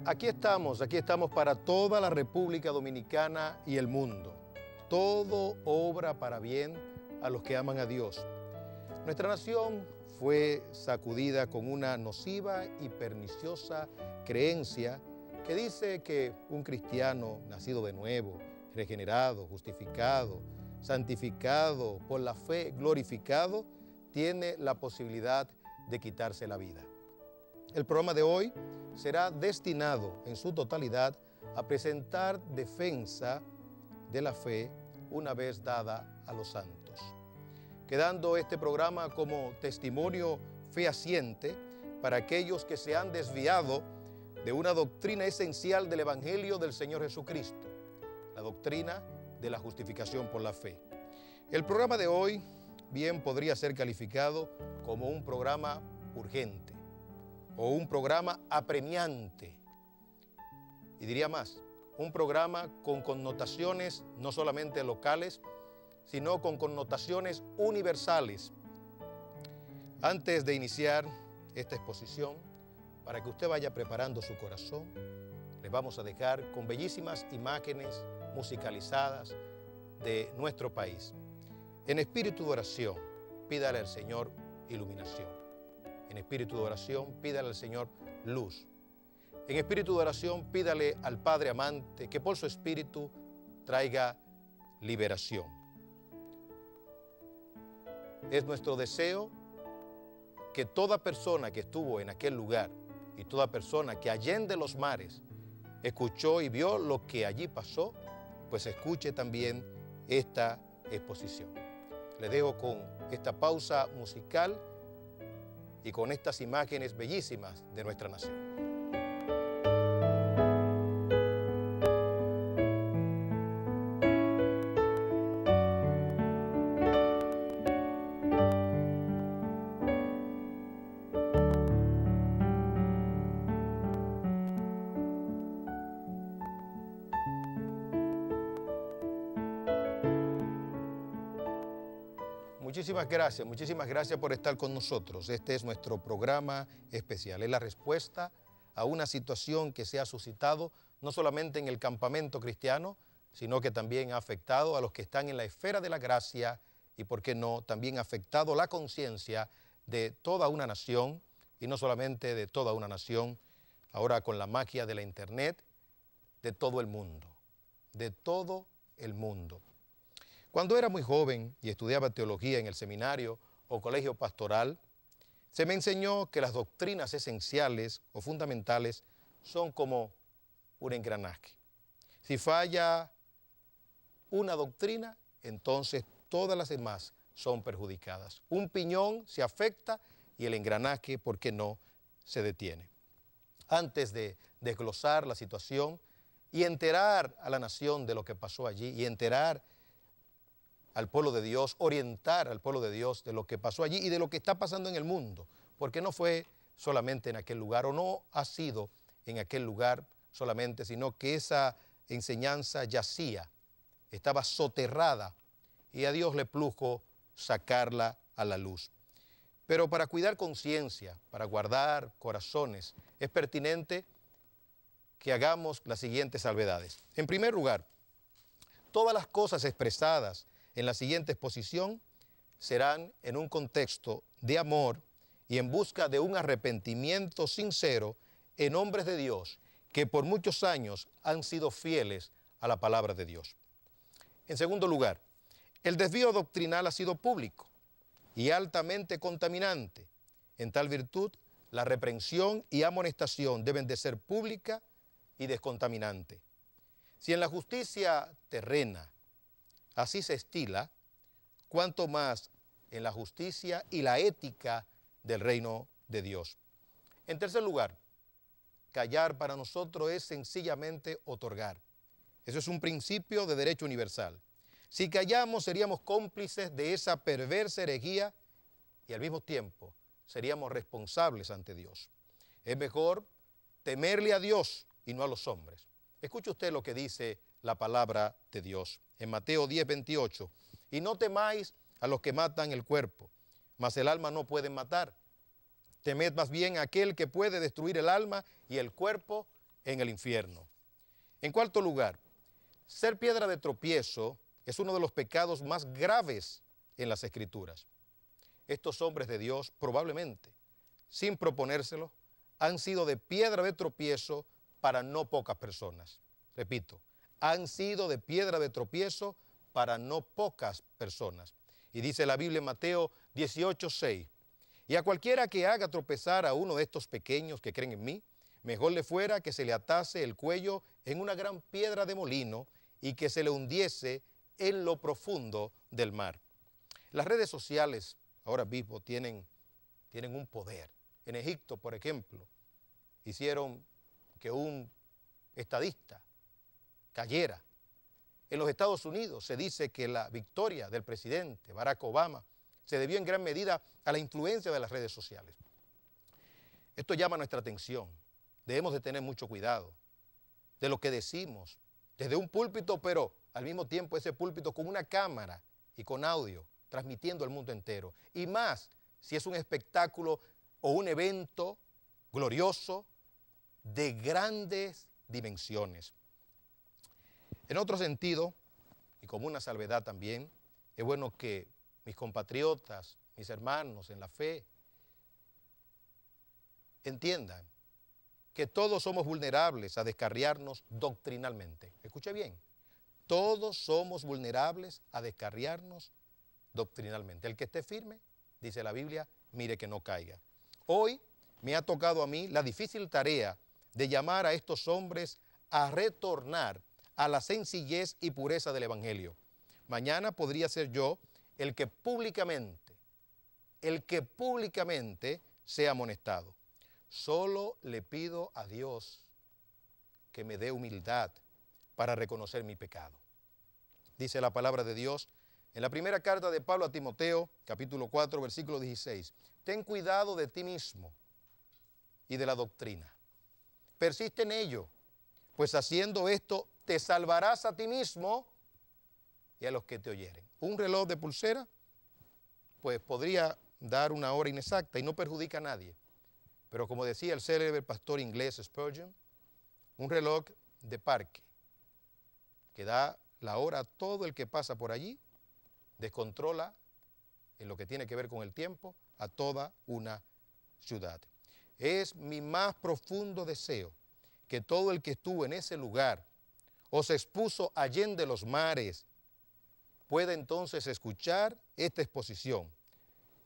Aquí estamos para toda la República Dominicana y el mundo. Todo obra para bien a los que aman a Dios. Nuestra nación fue sacudida con una nociva y perniciosa creencia que dice que un cristiano nacido de nuevo, regenerado, justificado, santificado, por la fe glorificado, tiene la posibilidad de quitarse la vida. El programa de hoy será destinado en su totalidad a presentar defensa de la fe una vez dada a los santos, quedando este programa como testimonio fehaciente para aquellos que se han desviado de una doctrina esencial del Evangelio del Señor Jesucristo, la doctrina de la justificación por la fe. El programa de hoy bien podría ser calificado como un programa urgente o un programa apremiante, y diría más, un programa con connotaciones no solamente locales, sino con connotaciones universales. Antes de iniciar esta exposición, para que usted vaya preparando su corazón, les vamos a dejar con bellísimas imágenes musicalizadas de nuestro país. En espíritu de oración, pídale al Señor iluminación. En espíritu de oración, pídale al Señor luz. En espíritu de oración, pídale al Padre amante que por su espíritu traiga liberación. Es nuestro deseo que toda persona que estuvo en aquel lugar y toda persona que allende los mares escuchó y vio lo que allí pasó, pues escuche también esta exposición. Les dejo con esta pausa musical y con estas imágenes bellísimas de nuestra nación. Muchísimas gracias por estar con nosotros. Este es nuestro programa especial. Es la respuesta a una situación que se ha suscitado no solamente en el campamento cristiano, sino que también ha afectado a los que están en la esfera de la gracia y, por qué no, también ha afectado la conciencia de toda una nación, y no solamente de toda una nación, ahora con la magia de la internet, de todo el mundo, de todo el mundo. Cuando era muy joven y estudiaba teología en el seminario o colegio pastoral, se me enseñó que las doctrinas esenciales o fundamentales son como un engranaje. Si falla una doctrina, entonces todas las demás son perjudicadas. Un piñón se afecta y el engranaje, ¿por qué no?, se detiene. Antes de desglosar la situación y enterar a la nación de lo que pasó allí y enterar al pueblo de Dios, orientar al pueblo de Dios de lo que pasó allí y de lo que está pasando en el mundo, porque no fue solamente en aquel lugar o no ha sido en aquel lugar solamente, sino que esa enseñanza yacía, estaba soterrada y a Dios le plujo sacarla a la luz. Pero para cuidar conciencia, para guardar corazones, es pertinente que hagamos las siguientes salvedades. En primer lugar, todas las cosas expresadas en la siguiente exposición serán en un contexto de amor y en busca de un arrepentimiento sincero en hombres de Dios que por muchos años han sido fieles a la palabra de Dios. En segundo lugar, el desvío doctrinal ha sido público y altamente contaminante. En tal virtud, la reprensión y amonestación deben de ser pública y descontaminante. Si en la justicia terrena así se estila, cuanto más en la justicia y la ética del reino de Dios. En tercer lugar, callar para nosotros es sencillamente otorgar. Eso es un principio de derecho universal. Si callamos, seríamos cómplices de esa perversa herejía y al mismo tiempo seríamos responsables ante Dios. Es mejor temerle a Dios y no a los hombres. Escuche usted lo que dice la palabra de Dios en Mateo 10:28. Y no temáis a los que matan el cuerpo, mas el alma no pueden matar. Temed más bien a aquel que puede destruir el alma y el cuerpo en el infierno. En cuarto lugar, ser piedra de tropiezo es uno de los pecados más graves en las Escrituras. Estos hombres de Dios probablemente, sin proponérselo, han sido de piedra de tropiezo para no pocas personas. Repito, han sido de piedra de tropiezo para no pocas personas. Y dice la Biblia en Mateo 18:6, y a cualquiera que haga tropezar a uno de estos pequeños que creen en mí, mejor le fuera que se le atase el cuello en una gran piedra de molino y que se le hundiese en lo profundo del mar. Las redes sociales ahora mismo tienen un poder. En Egipto, por ejemplo, hicieron que un estadista cayera. En los Estados Unidos se dice que la victoria del presidente Barack Obama se debió en gran medida a la influencia de las redes sociales. Esto llama nuestra atención. Debemos de tener mucho cuidado de lo que decimos desde un púlpito, pero al mismo tiempo ese púlpito con una cámara y con audio, transmitiendo al mundo entero. Y más si es un espectáculo o un evento glorioso de grandes dimensiones. En otro sentido, y como una salvedad también, es bueno que mis compatriotas, mis hermanos en la fe, entiendan que todos somos vulnerables a descarriarnos doctrinalmente. Escuche bien, todos somos vulnerables a descarriarnos doctrinalmente. El que esté firme, dice la Biblia, mire que no caiga. Hoy me ha tocado a mí la difícil tarea de llamar a estos hombres a retornar a la sencillez y pureza del Evangelio. Mañana podría ser yo el que públicamente sea amonestado. Solo le pido a Dios que me dé humildad para reconocer mi pecado. Dice la palabra de Dios en la primera carta de Pablo a Timoteo, capítulo 4, versículo 16. Ten cuidado de ti mismo y de la doctrina. Persiste en ello, pues haciendo esto te salvarás a ti mismo y a los que te oyeren. Un reloj de pulsera, pues podría dar una hora inexacta y no perjudica a nadie. Pero como decía el célebre pastor inglés Spurgeon, un reloj de parque que da la hora a todo el que pasa por allí, descontrola en lo que tiene que ver con el tiempo a toda una ciudad. Es mi más profundo deseo que todo el que estuvo en ese lugar o se expuso allende los mares pueda entonces escuchar esta exposición.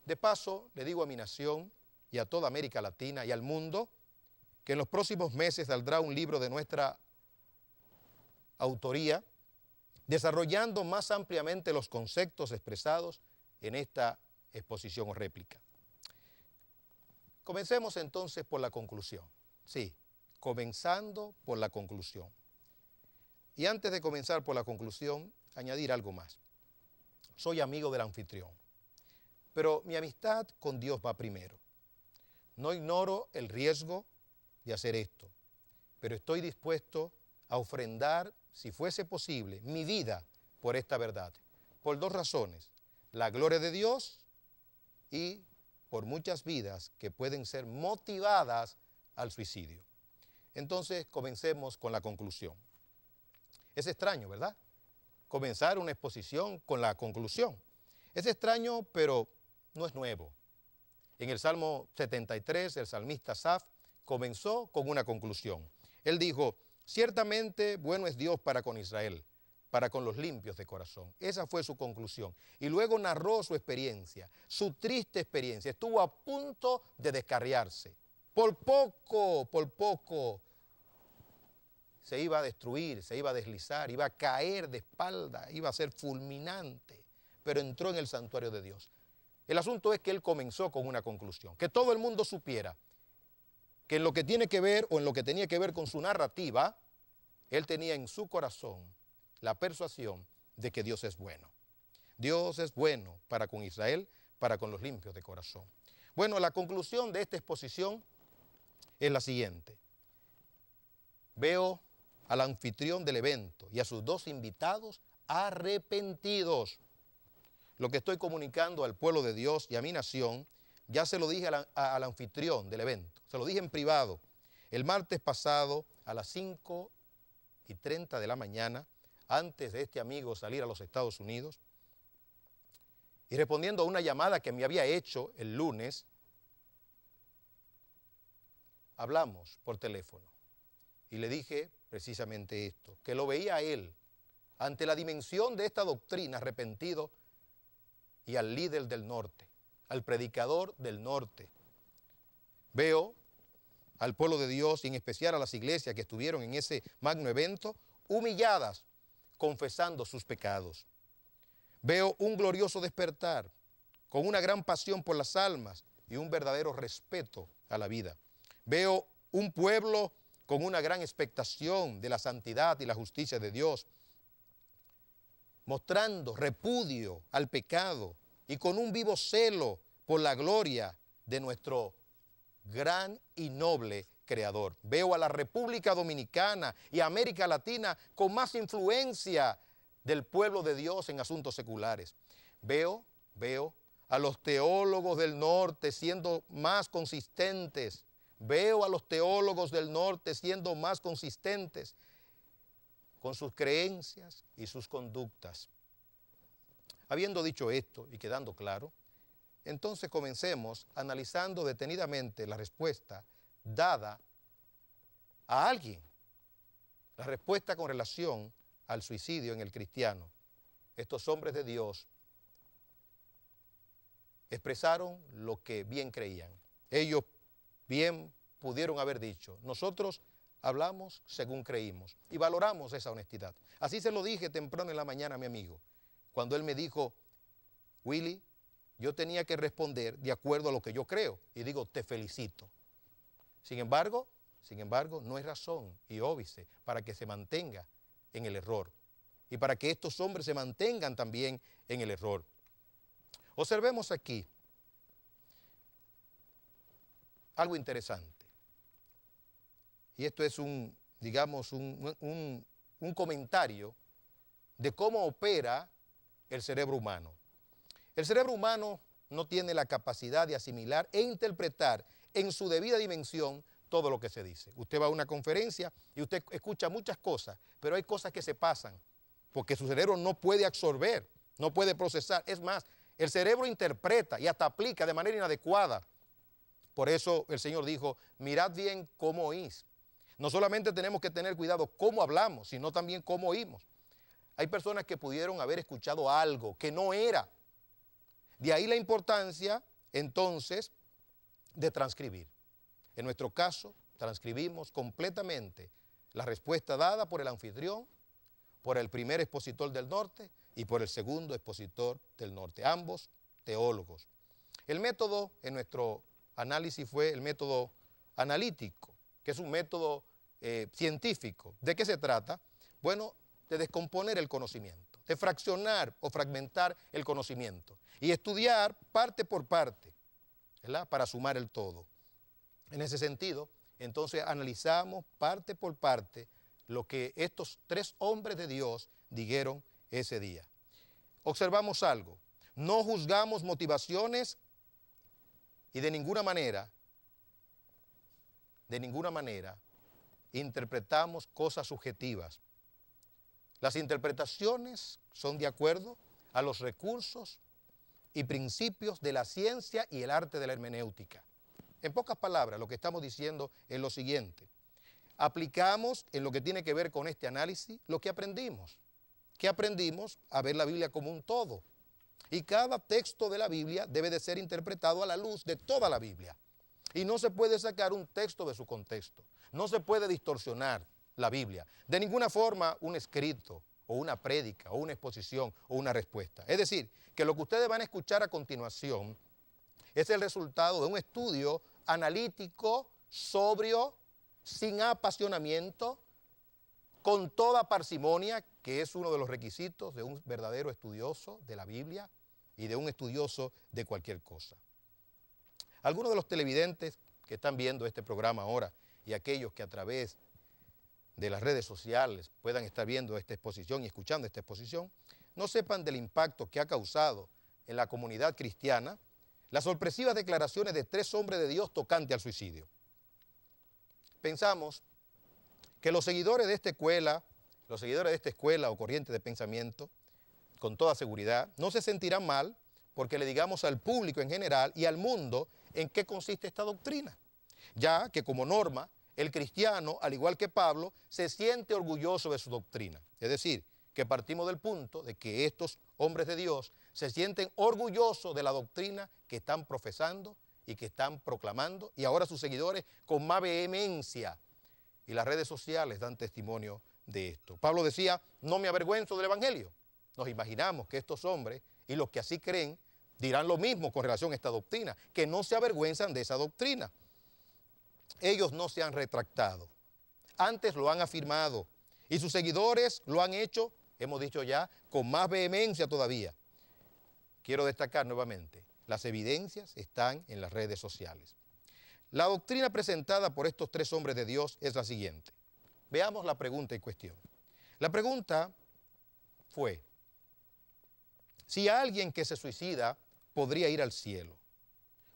De paso, le digo a mi nación y a toda América Latina y al mundo que en los próximos meses saldrá un libro de nuestra autoría desarrollando más ampliamente los conceptos expresados en esta exposición o réplica. Comencemos entonces por la conclusión. Sí, comenzando por la conclusión. Y antes de comenzar por la conclusión, añadir algo más. Soy amigo del anfitrión, pero mi amistad con Dios va primero. No ignoro el riesgo de hacer esto, pero estoy dispuesto a ofrendar, si fuese posible, mi vida por esta verdad, por dos razones: la gloria de Dios y por muchas vidas que pueden ser motivadas al suicidio. Entonces, comencemos con la conclusión. Es extraño, ¿verdad? Comenzar una exposición con la conclusión. Es extraño, pero no es nuevo. En el Salmo 73, el salmista Asaf comenzó con una conclusión. Él dijo: ciertamente bueno es Dios para con Israel, para con los limpios de corazón. Esa fue su conclusión. Y luego narró su experiencia, su triste experiencia. Estuvo a punto de descarriarse. Por poco se iba a destruir, se iba a deslizar, iba a caer de espalda, iba a ser fulminante, pero entró en el santuario de Dios. El asunto es que él comenzó con una conclusión, que todo el mundo supiera que en lo que tiene que ver o en lo que tenía que ver con su narrativa, él tenía en su corazón la persuasión de que Dios es bueno. Dios es bueno para con Israel, para con los limpios de corazón. Bueno, la conclusión de esta exposición es la siguiente. Veo al anfitrión del evento y a sus dos invitados arrepentidos. Lo que estoy comunicando al pueblo de Dios y a mi nación, ya se lo dije al anfitrión del evento, se lo dije en privado. El martes pasado, a las 5:30 de la mañana, antes de este amigo salir a los Estados Unidos, y respondiendo a una llamada que me había hecho el lunes, hablamos por teléfono y le dije precisamente esto, que lo veía a él ante la dimensión de esta doctrina arrepentido y al líder del norte, al predicador del norte. Veo al pueblo de Dios y en especial a las iglesias que estuvieron en ese magno evento humilladas, confesando sus pecados. Veo un glorioso despertar con una gran pasión por las almas y un verdadero respeto a la vida. Veo un pueblo con una gran expectación de la santidad y la justicia de Dios, mostrando repudio al pecado y con un vivo celo por la gloria de nuestro gran y noble Creador. Veo a la República Dominicana y a América Latina con más influencia del pueblo de Dios en asuntos seculares. Veo a los teólogos del norte siendo más consistentes. Veo a los teólogos del norte siendo más consistentes con sus creencias y sus conductas. Habiendo dicho esto y quedando claro, entonces comencemos analizando detenidamente la respuesta dada a alguien, la respuesta con relación al suicidio en el cristiano. Estos hombres de Dios expresaron lo que bien creían. Ellos bien pudieron haber dicho, nosotros hablamos según creímos y valoramos esa honestidad. Así se lo dije temprano en la mañana a mi amigo, cuando él me dijo, Willy, yo tenía que responder de acuerdo a lo que yo creo. Y digo, te felicito. Sin embargo, no hay razón y óbice para que se mantenga en el error y para que estos hombres se mantengan también en el error. Observemos aquí algo interesante. Y esto es un comentario de cómo opera el cerebro humano. El cerebro humano no tiene la capacidad de asimilar e interpretar en su debida dimensión todo lo que se dice. Usted va a una conferencia y usted escucha muchas cosas, pero hay cosas que se pasan porque su cerebro no puede absorber, no puede procesar. Es más, el cerebro interpreta y hasta aplica de manera inadecuada. Por eso el Señor dijo, mirad bien cómo oís. No solamente tenemos que tener cuidado cómo hablamos, sino también cómo oímos. Hay personas que pudieron haber escuchado algo que no era. De ahí la importancia, entonces, de transcribir. En nuestro caso, transcribimos completamente la respuesta dada por el anfitrión, por el primer expositor del norte y por el segundo expositor del norte, ambos teólogos. El método en nuestro análisis fue el método analítico, que es un método científico. ¿De qué se trata? Bueno, de descomponer el conocimiento, de fraccionar o fragmentar el conocimiento y estudiar parte por parte, ¿verdad?, para sumar el todo. En ese sentido, entonces analizamos parte por parte lo que estos tres hombres de Dios dijeron ese día. Observamos algo, no juzgamos motivaciones y de ninguna manera, interpretamos cosas subjetivas. Las interpretaciones son de acuerdo a los recursos y principios de la ciencia y el arte de la hermenéutica. En pocas palabras, lo que estamos diciendo es lo siguiente. Aplicamos en lo que tiene que ver con este análisis lo que aprendimos. ¿Qué aprendimos? A ver la Biblia como un todo. Y cada texto de la Biblia debe de ser interpretado a la luz de toda la Biblia. Y no se puede sacar un texto de su contexto. No se puede distorsionar la Biblia. De ninguna forma un escrito o una prédica o una exposición o una respuesta. Es decir, que lo que ustedes van a escuchar a continuación es el resultado de un estudio analítico, sobrio, sin apasionamiento, con toda parsimonia, que es uno de los requisitos de un verdadero estudioso de la Biblia y de un estudioso de cualquier cosa. Algunos de los televidentes que están viendo este programa ahora y aquellos que a través de las redes sociales puedan estar viendo esta exposición y escuchando esta exposición, no sepan del impacto que ha causado en la comunidad cristiana las sorpresivas declaraciones de tres hombres de Dios tocante al suicidio. Pensamos que los seguidores de esta escuela o corriente de pensamiento, con toda seguridad, no se sentirán mal porque le digamos al público en general y al mundo en qué consiste esta doctrina, ya que como norma el cristiano, al igual que Pablo, se siente orgulloso de su doctrina. Es decir, que partimos del punto de que estos hombres de Dios se sienten orgullosos de la doctrina que están profesando y que están proclamando, y ahora sus seguidores con más vehemencia. Y las redes sociales dan testimonio de esto. Pablo decía, no me avergüenzo del evangelio. Nos imaginamos que estos hombres y los que así creen dirán lo mismo con relación a esta doctrina, que no se avergüenzan de esa doctrina. Ellos no se han retractado, antes lo han afirmado y sus seguidores lo han hecho, hemos dicho ya, con más vehemencia todavía. Quiero destacar nuevamente, las evidencias están en las redes sociales. La doctrina presentada por estos tres hombres de Dios es la siguiente. Veamos la pregunta en cuestión. La pregunta fue, si alguien que se suicida podría ir al cielo.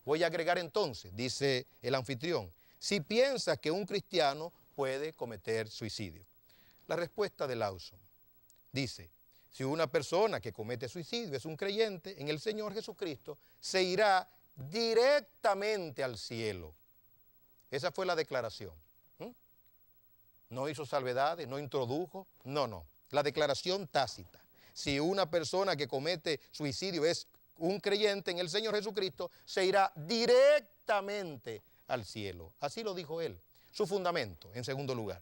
Voy a agregar entonces, dice el anfitrión, si piensa que un cristiano puede cometer suicidio. La respuesta de Lawson dice, si una persona que comete suicidio es un creyente en el Señor Jesucristo, se irá directamente al cielo. Esa fue la declaración. No hizo salvedades, no introdujo, no. La declaración tácita. Si una persona que comete suicidio es un creyente en el Señor Jesucristo, se irá directamente al cielo. Así lo dijo él. Su fundamento, en segundo lugar.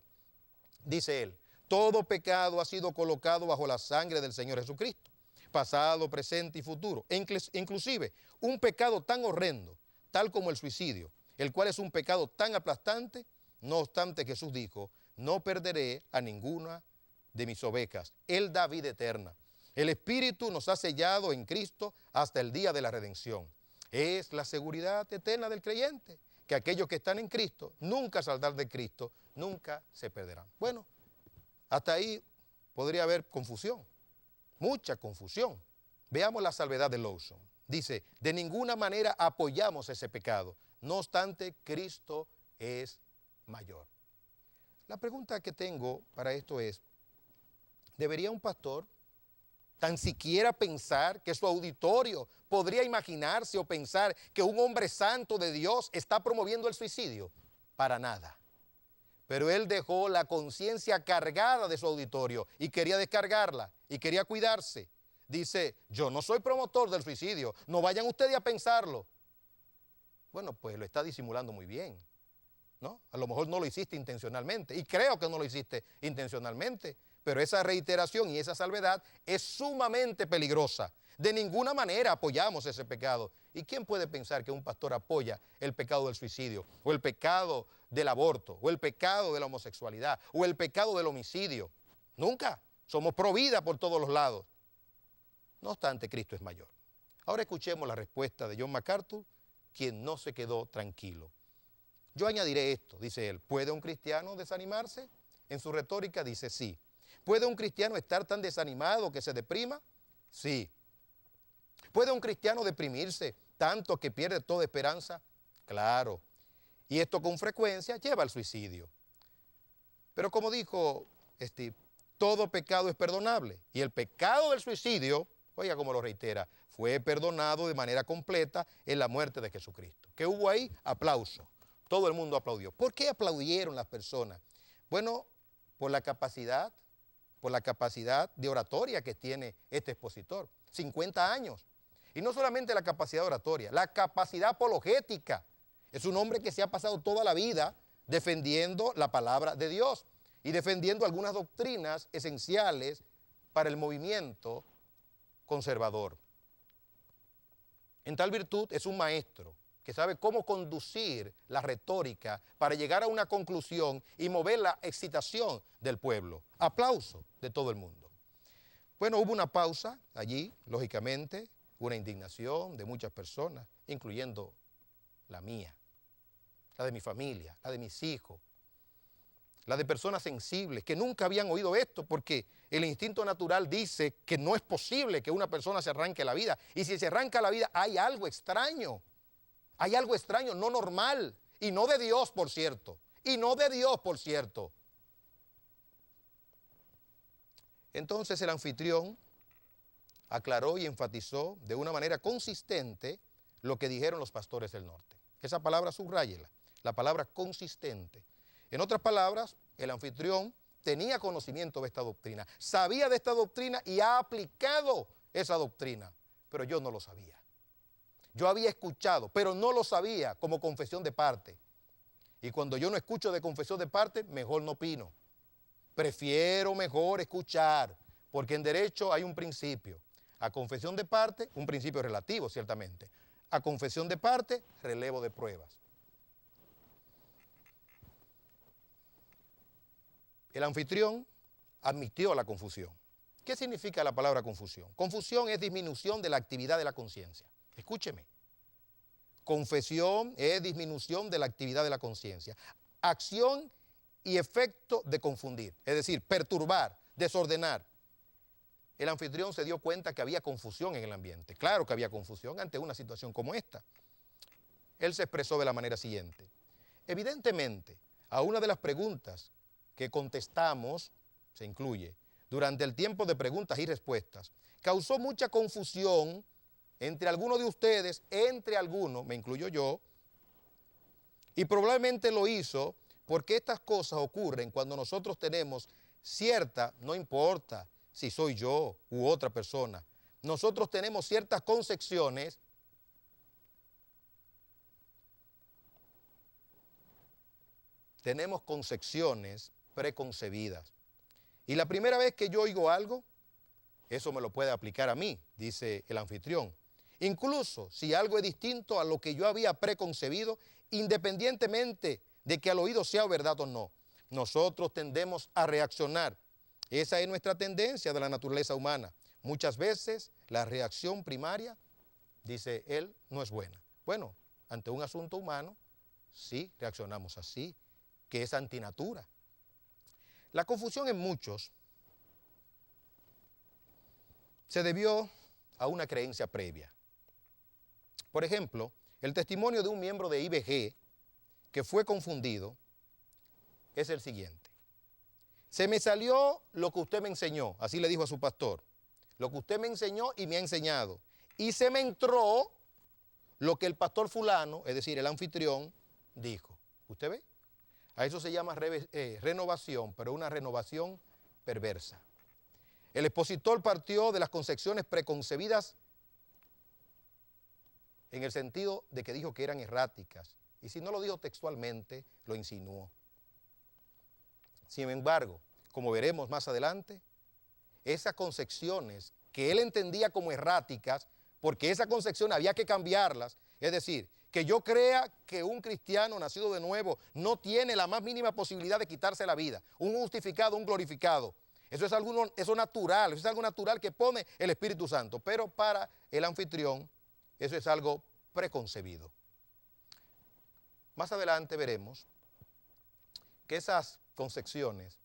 Dice él, todo pecado ha sido colocado bajo la sangre del Señor Jesucristo, pasado, presente y futuro. Inclusive, un pecado tan horrendo, tal como el suicidio, el cual es un pecado tan aplastante, no obstante Jesús dijo, no perderé a ninguna de mis ovejas. Él da vida eterna. El Espíritu nos ha sellado en Cristo hasta el día de la redención. Es la seguridad eterna del creyente, que aquellos que están en Cristo nunca saldrán de Cristo, nunca se perderán. Bueno, hasta ahí podría haber confusión, mucha confusión. Veamos la salvedad de Lawson. Dice, de ninguna manera apoyamos ese pecado, no obstante Cristo es mayor. La pregunta que tengo para esto es, ¿debería un pastor tan siquiera pensar que su auditorio podría imaginarse o pensar que un hombre santo de Dios está promoviendo el suicidio? Para nada. Pero él dejó la conciencia cargada de su auditorio y quería descargarla y quería cuidarse. Dice, yo no soy promotor del suicidio, no vayan ustedes a pensarlo. Bueno, pues lo está disimulando muy bien, ¿no? A lo mejor no lo hiciste intencionalmente y creo que no lo hiciste intencionalmente. Pero esa reiteración y esa salvedad es sumamente peligrosa. De ninguna manera apoyamos ese pecado. ¿Y quién puede pensar que un pastor apoya el pecado del suicidio, o el pecado del aborto, o el pecado de la homosexualidad, o el pecado del homicidio? Nunca. Somos pro vida por todos los lados. No obstante, Cristo es mayor. Ahora escuchemos la respuesta de John MacArthur, quien no se quedó tranquilo. Yo añadiré esto, dice él, ¿puede un cristiano desanimarse? En su retórica dice sí. ¿Puede un cristiano estar tan desanimado que se deprima? Sí. ¿Puede un cristiano deprimirse tanto que pierde toda esperanza? Claro. Y esto con frecuencia lleva al suicidio. Pero como dijo Steve, todo pecado es perdonable. Y el pecado del suicidio, oiga cómo lo reitera, fue perdonado de manera completa en la muerte de Jesucristo. ¿Qué hubo ahí? Aplauso. Todo el mundo aplaudió. ¿Por qué aplaudieron las personas? Bueno, por la capacidad de oratoria que tiene este expositor. 50 años. Y no solamente la capacidad oratoria, la capacidad apologética. Es un hombre que se ha pasado toda la vida defendiendo la palabra de Dios y defendiendo algunas doctrinas esenciales para el movimiento conservador. En tal virtud es un maestro que sabe cómo conducir la retórica para llegar a una conclusión y mover la excitación del pueblo. Aplauso de todo el mundo. Bueno, hubo una pausa allí, lógicamente, una indignación de muchas personas, incluyendo la mía, la de mi familia, la de mis hijos, la de personas sensibles que nunca habían oído esto, porque el instinto natural dice que no es posible que una persona se arranque la vida. Y si se arranca la vida, hay algo extraño, no normal, y no de Dios, por cierto, Entonces el anfitrión aclaró y enfatizó de una manera consistente lo que dijeron los pastores del norte. Esa palabra subráyela, la palabra consistente. En otras palabras, el anfitrión tenía conocimiento de esta doctrina, sabía de esta doctrina y ha aplicado esa doctrina, pero yo no lo sabía. Yo había escuchado, pero no lo sabía como confesión de parte. Y cuando yo no escucho de confesión de parte, mejor no opino. Prefiero mejor escuchar, porque en derecho hay un principio. A confesión de parte, un principio relativo, ciertamente. A confesión de parte, relevo de pruebas. El anfitrión admitió la confusión. ¿Qué significa la palabra confusión? Confusión es disminución de la actividad de la conciencia. Escúcheme. Confesión es disminución de la actividad de la conciencia. Acción y efecto de confundir, es decir, perturbar, desordenar. El anfitrión se dio cuenta que había confusión en el ambiente. Claro que había confusión ante una situación como esta. Él se expresó de la manera siguiente. Evidentemente, a una de las preguntas que contestamos, se incluye, durante el tiempo de preguntas y respuestas, causó mucha confusión entre algunos de ustedes, entre algunos, me incluyo yo, y probablemente lo hizo porque estas cosas ocurren cuando nosotros tenemos cierta, no importa si soy yo u otra persona, nosotros tenemos ciertas concepciones preconcebidas. Y la primera vez que yo oigo algo, eso me lo puede aplicar a mí, dice el anfitrión. Incluso si algo es distinto a lo que yo había preconcebido, independientemente de que al oído sea verdad o no, nosotros tendemos a reaccionar. Esa es nuestra tendencia de la naturaleza humana. Muchas veces la reacción primaria, dice él, no es buena. Bueno, ante un asunto humano, sí reaccionamos así, que es antinatura. La confusión en muchos se debió a una creencia previa. Por ejemplo, el testimonio de un miembro de IBG que fue confundido es el siguiente. Se me salió lo que usted me enseñó, así le dijo a su pastor, lo que usted me enseñó y me ha enseñado. Y se me entró lo que el pastor fulano, es decir, el anfitrión, dijo. ¿Usted ve? A eso se llama renovación, pero una renovación perversa. El expositor partió de las concepciones preconcebidas en el sentido de que dijo que eran erráticas. Y si no lo dijo textualmente, lo insinuó. Sin embargo, como veremos más adelante, esas concepciones que él entendía como erráticas, porque esas concepciones había que cambiarlas, es decir, que yo crea que un cristiano nacido de nuevo no tiene la más mínima posibilidad de quitarse la vida, un justificado, un glorificado. Eso es algo natural, eso es algo natural que pone el Espíritu Santo, pero para el anfitrión eso es algo preconcebido. Más adelante veremos que esas concepciones,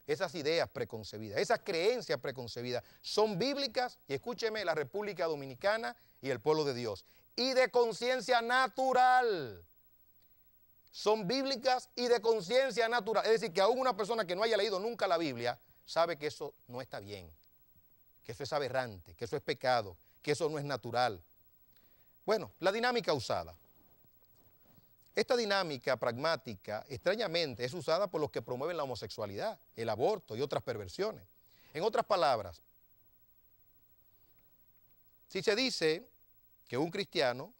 esas ideas preconcebidas, esas creencias preconcebidas son bíblicas, y escúcheme, la República Dominicana y el pueblo de Dios, y de conciencia natural. Son bíblicas y de conciencia natural. Es decir, que aún una persona que no haya leído nunca la Biblia sabe que eso no está bien, que eso es aberrante, que eso es pecado, que eso no es natural. Bueno, la dinámica usada. Esta dinámica pragmática, extrañamente, es usada por los que promueven la homosexualidad, el aborto y otras perversiones. En otras palabras, si se dice que un cristiano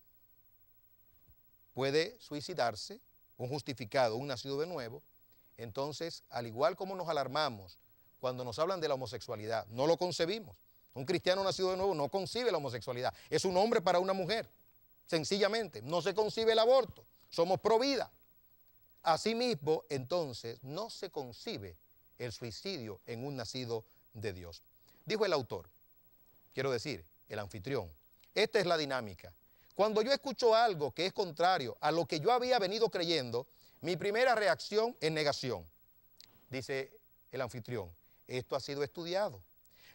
puede suicidarse, un justificado, un nacido de nuevo, entonces, al igual como nos alarmamos cuando nos hablan de la homosexualidad, no lo concebimos. Un cristiano nacido de nuevo no concibe la homosexualidad. Es un hombre para una mujer, sencillamente. No se concibe el aborto. Somos pro vida. Asimismo, entonces, no se concibe el suicidio en un nacido de Dios. Dijo el autor, quiero decir, el anfitrión, esta es la dinámica. Cuando yo escucho algo que es contrario a lo que yo había venido creyendo, mi primera reacción es negación. Dice el anfitrión, esto ha sido estudiado.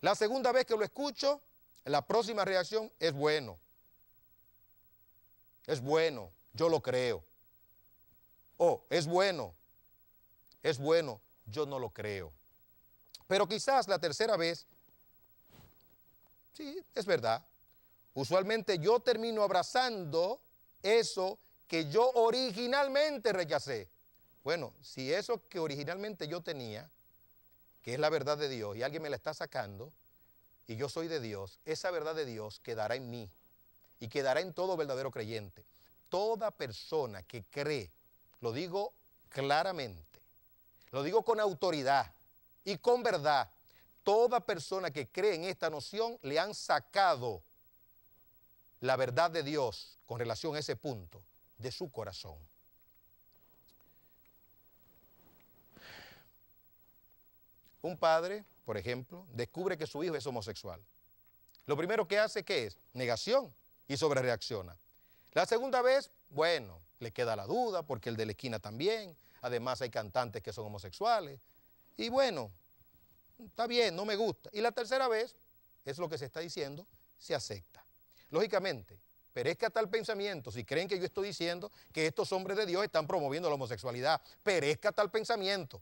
La segunda vez que lo escucho, la próxima reacción es bueno. Es bueno, yo lo creo. Oh, es bueno, yo no lo creo. Pero quizás la tercera vez, sí, es verdad. Usualmente yo termino abrazando eso que yo originalmente rechacé. Bueno, si eso que originalmente yo tenía, que es la verdad de Dios, y alguien me la está sacando, y yo soy de Dios, esa verdad de Dios quedará en mí y quedará en todo verdadero creyente. Toda persona que cree, lo digo claramente, lo digo con autoridad y con verdad, toda persona que cree en esta noción le han sacado la verdad de Dios con relación a ese punto de su corazón. Un padre, por ejemplo, descubre que su hijo es homosexual. Lo primero que hace, ¿qué es? Negación y sobrereacciona. La segunda vez, bueno, le queda la duda porque el de la esquina también. Además hay cantantes que son homosexuales. Y bueno, está bien, no me gusta. Y la tercera vez, es lo que se está diciendo, se acepta. Lógicamente, perezca tal pensamiento, si creen que yo estoy diciendo que estos hombres de Dios están promoviendo la homosexualidad, perezca tal pensamiento.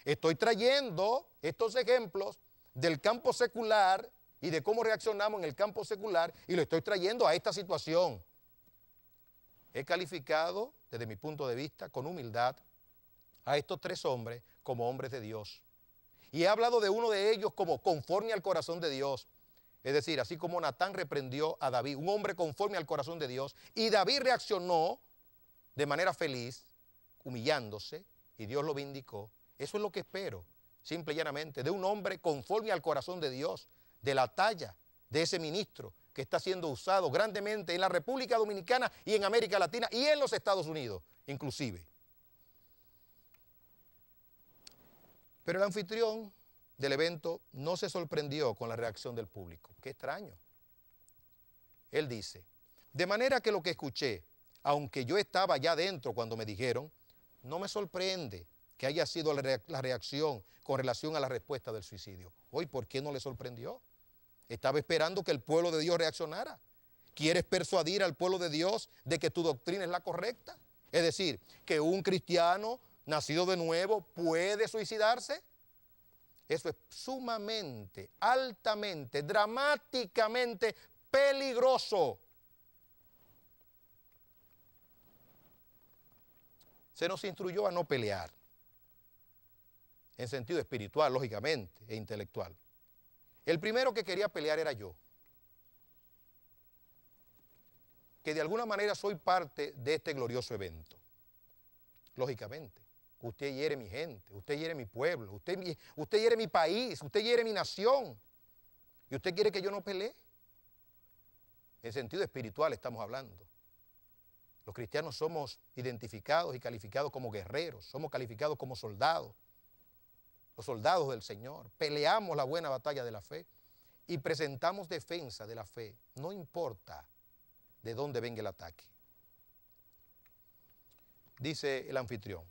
Estoy trayendo estos ejemplos del campo secular y de cómo reaccionamos en el campo secular y lo estoy trayendo a esta situación. He calificado, desde mi punto de vista, con humildad, a estos tres hombres como hombres de Dios. Y he hablado de uno de ellos como conforme al corazón de Dios. Es decir, así como Natán reprendió a David, un hombre conforme al corazón de Dios, y David reaccionó de manera feliz, humillándose, y Dios lo vindicó. Eso es lo que espero, simple y llanamente, de un hombre conforme al corazón de Dios, de la talla de ese ministro que está siendo usado grandemente en la República Dominicana y en América Latina y en los Estados Unidos, inclusive. Pero el anfitrión del evento no se sorprendió con la reacción del público. Qué extraño. Él dice, de manera que lo que escuché, aunque yo estaba allá adentro cuando me dijeron, no me sorprende que haya sido la reacción con relación a la respuesta del suicidio. Hoy, ¿por qué no le sorprendió? Estaba esperando que el pueblo de Dios reaccionara. ¿Quieres persuadir al pueblo de Dios de que tu doctrina es la correcta? Es decir, que un cristiano nacido de nuevo puede suicidarse. Eso es sumamente, altamente, dramáticamente peligroso. Se nos instruyó a no pelear, en sentido espiritual, lógicamente, e intelectual. El primero que quería pelear era yo, que de alguna manera soy parte de este glorioso evento. Lógicamente, usted hiere mi gente, usted hiere mi pueblo, usted hiere mi país, usted hiere mi nación. ¿Y usted quiere que yo no pelee? En sentido espiritual estamos hablando. Los cristianos somos identificados y calificados como guerreros, somos calificados como soldados, los soldados del Señor. Peleamos la buena batalla de la fe y presentamos defensa de la fe, no importa de dónde venga el ataque. Dice el anfitrión,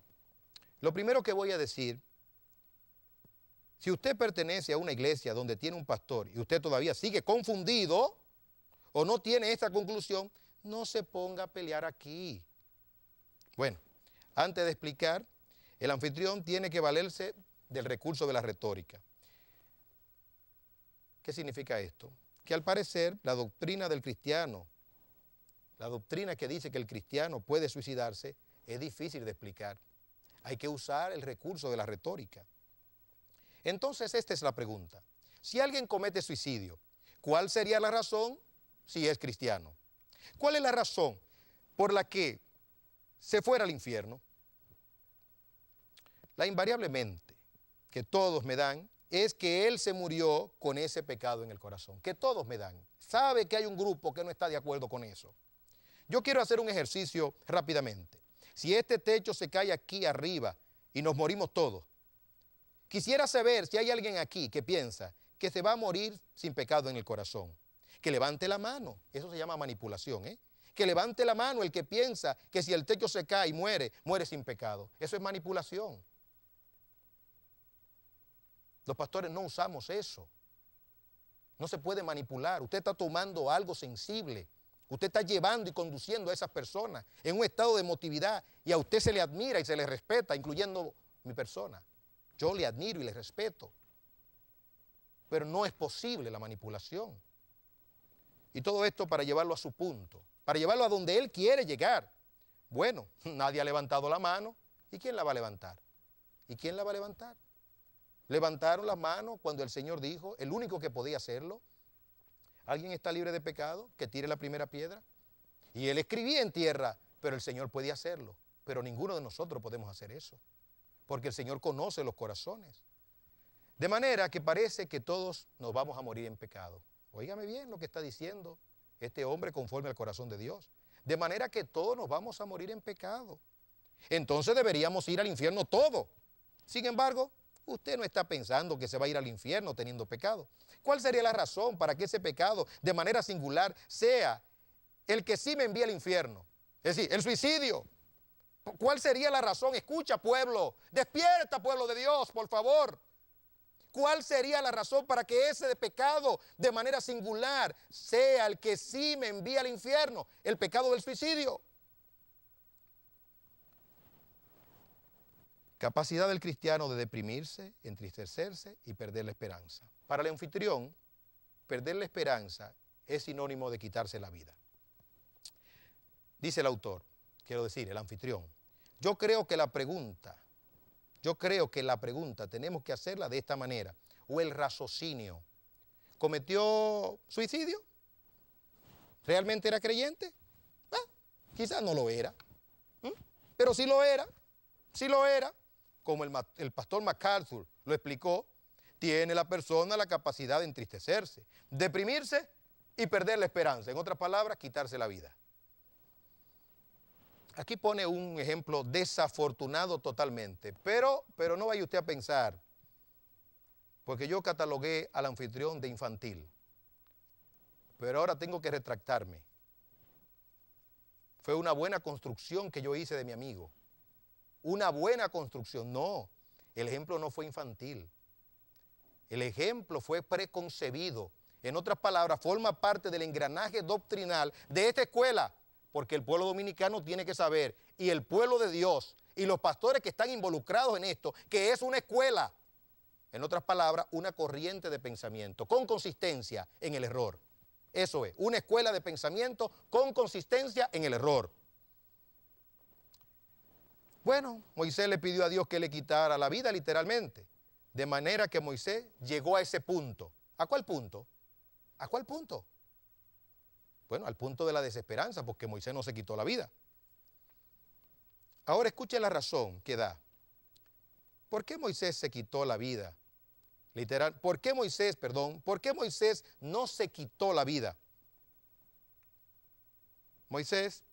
lo primero que voy a decir, si usted pertenece a una iglesia donde tiene un pastor y usted todavía sigue confundido o no tiene esta conclusión, no se ponga a pelear aquí. Bueno, antes de explicar, el anfitrión tiene que valerse del recurso de la retórica. ¿Qué significa esto? Que al parecer la doctrina del cristiano, la doctrina que dice que el cristiano puede suicidarse, es difícil de explicar. Hay que usar el recurso de la retórica. Entonces esta es la pregunta. Si alguien comete suicidio, ¿cuál sería la razón si es cristiano? ¿Cuál es la razón por la que se fuera al infierno? La invariablemente que todos me dan es que él se murió con ese pecado en el corazón, que todos me dan. Sabe que hay un grupo que no está de acuerdo con eso. Yo quiero hacer un ejercicio rápidamente. Si este techo se cae aquí arriba y nos morimos todos, quisiera saber si hay alguien aquí que piensa que se va a morir sin pecado en el corazón. Que levante la mano, eso se llama manipulación, ¿eh? Que levante la mano el que piensa que si el techo se cae y muere, muere sin pecado. Eso es manipulación. Los pastores no usamos eso. No se puede manipular. Usted está tomando algo sensible. Usted está llevando y conduciendo a esas personas en un estado de emotividad y a usted se le admira y se le respeta, incluyendo mi persona. Yo le admiro y le respeto. pero no es posible la manipulación. Y todo esto para llevarlo a su punto, para llevarlo a donde él quiere llegar. Bueno, nadie ha levantado la mano. ¿Y quién la va a levantar? ¿Y quién la va a levantar? Levantaron las manos cuando el Señor dijo, el único que podía hacerlo. ¿Alguien está libre de pecado? Que tire la primera piedra. Y él escribía en tierra, pero el Señor podía hacerlo. Pero ninguno de nosotros podemos hacer eso, porque el Señor conoce los corazones. De manera que parece que todos nos vamos a morir en pecado. Óigame bien lo que está diciendo este hombre conforme al corazón de Dios. De manera que todos nos vamos a morir en pecado. Entonces deberíamos ir al infierno todos. Sin embargo, usted no está pensando que se va a ir al infierno teniendo pecado. ¿Cuál sería la razón para que ese pecado, de manera singular, sea el que sí me envía al infierno? Es decir, el suicidio. ¿Cuál sería la razón? Escucha, pueblo, despierta, pueblo de Dios, por favor. ¿Cuál sería la razón para que ese pecado, de manera singular, sea el que sí me envía al infierno? El pecado del suicidio. Capacidad del cristiano de deprimirse, entristecerse y perder la esperanza. Para el anfitrión, perder la esperanza es sinónimo de quitarse la vida. Dice el autor, quiero decir, el anfitrión, yo creo que la pregunta tenemos que hacerla de esta manera, o el raciocinio. ¿Cometió suicidio? ¿Realmente era creyente? Quizás no lo era, pero sí lo era, como el pastor MacArthur lo explicó, tiene la persona la capacidad de entristecerse, deprimirse y perder la esperanza. En otras palabras, quitarse la vida. Aquí pone un ejemplo desafortunado totalmente, pero no vaya usted a pensar, porque yo catalogué al anfitrión de infantil, pero ahora tengo que retractarme. Fue una buena construcción que yo hice de mi amigo. Una buena construcción. No, el ejemplo no fue infantil. El ejemplo fue preconcebido. En otras palabras, forma parte del engranaje doctrinal de esta escuela, porque el pueblo dominicano tiene que saber, y el pueblo de Dios, y los pastores que están involucrados en esto, que es una escuela. En otras palabras, una corriente de pensamiento con consistencia en el error. Eso es, una escuela de pensamiento con consistencia en el error. Bueno, Moisés le pidió a Dios que le quitara la vida literalmente, de manera que Moisés llegó a ese punto. ¿A cuál punto? ¿A cuál punto? Bueno, al punto de la desesperanza, porque Moisés no se quitó la vida. Ahora escuche la razón que da. ¿Por qué Moisés se quitó la vida? Literal, ¿por qué Moisés no se quitó la vida? Moisés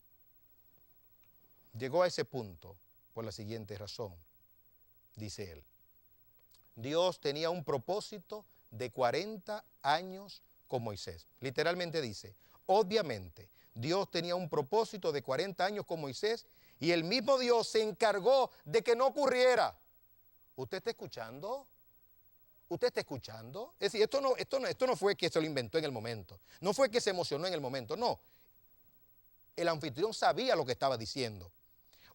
llegó a ese punto por la siguiente razón, dice él. Dios tenía un propósito de 40 años con Moisés. Literalmente dice, obviamente, Dios tenía un propósito de 40 años con Moisés y el mismo Dios se encargó de que no ocurriera. ¿Usted está escuchando? ¿Usted está escuchando? Es decir, esto no fue que se lo inventó en el momento. No fue que se emocionó en el momento, no. El anfitrión sabía lo que estaba diciendo.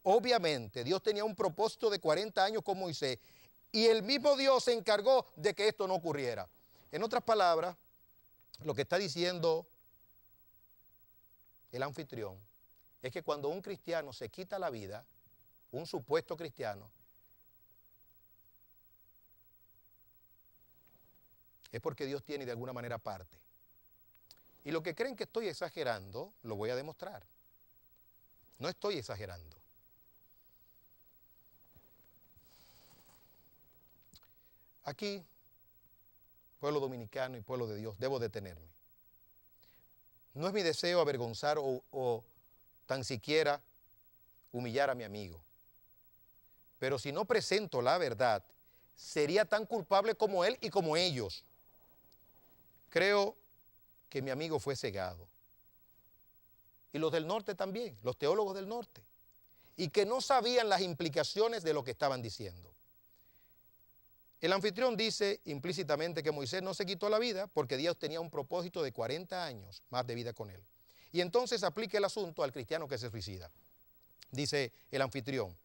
Obviamente, Dios tenía un propósito de 40 años con Moisés y el mismo Dios se encargó de que esto no ocurriera. En otras palabras, lo que está diciendo el anfitrión es que cuando un cristiano se quita la vida, un supuesto cristiano, es porque Dios tiene de alguna manera parte. Y lo que creen que estoy exagerando, lo voy a demostrar. No estoy exagerando. Aquí, pueblo dominicano y pueblo de Dios, debo detenerme. No es mi deseo avergonzar o tan siquiera humillar a mi amigo. Pero si no presento la verdad, sería tan culpable como él y como ellos. Creo que mi amigo fue cegado. Y los del norte también, los teólogos del norte. Y que no sabían las implicaciones de lo que estaban diciendo. El anfitrión dice implícitamente que Moisés no se quitó la vida porque Dios tenía un propósito de 40 años más de vida con él. Y entonces aplica el asunto al cristiano que se suicida. Dice el anfitrión,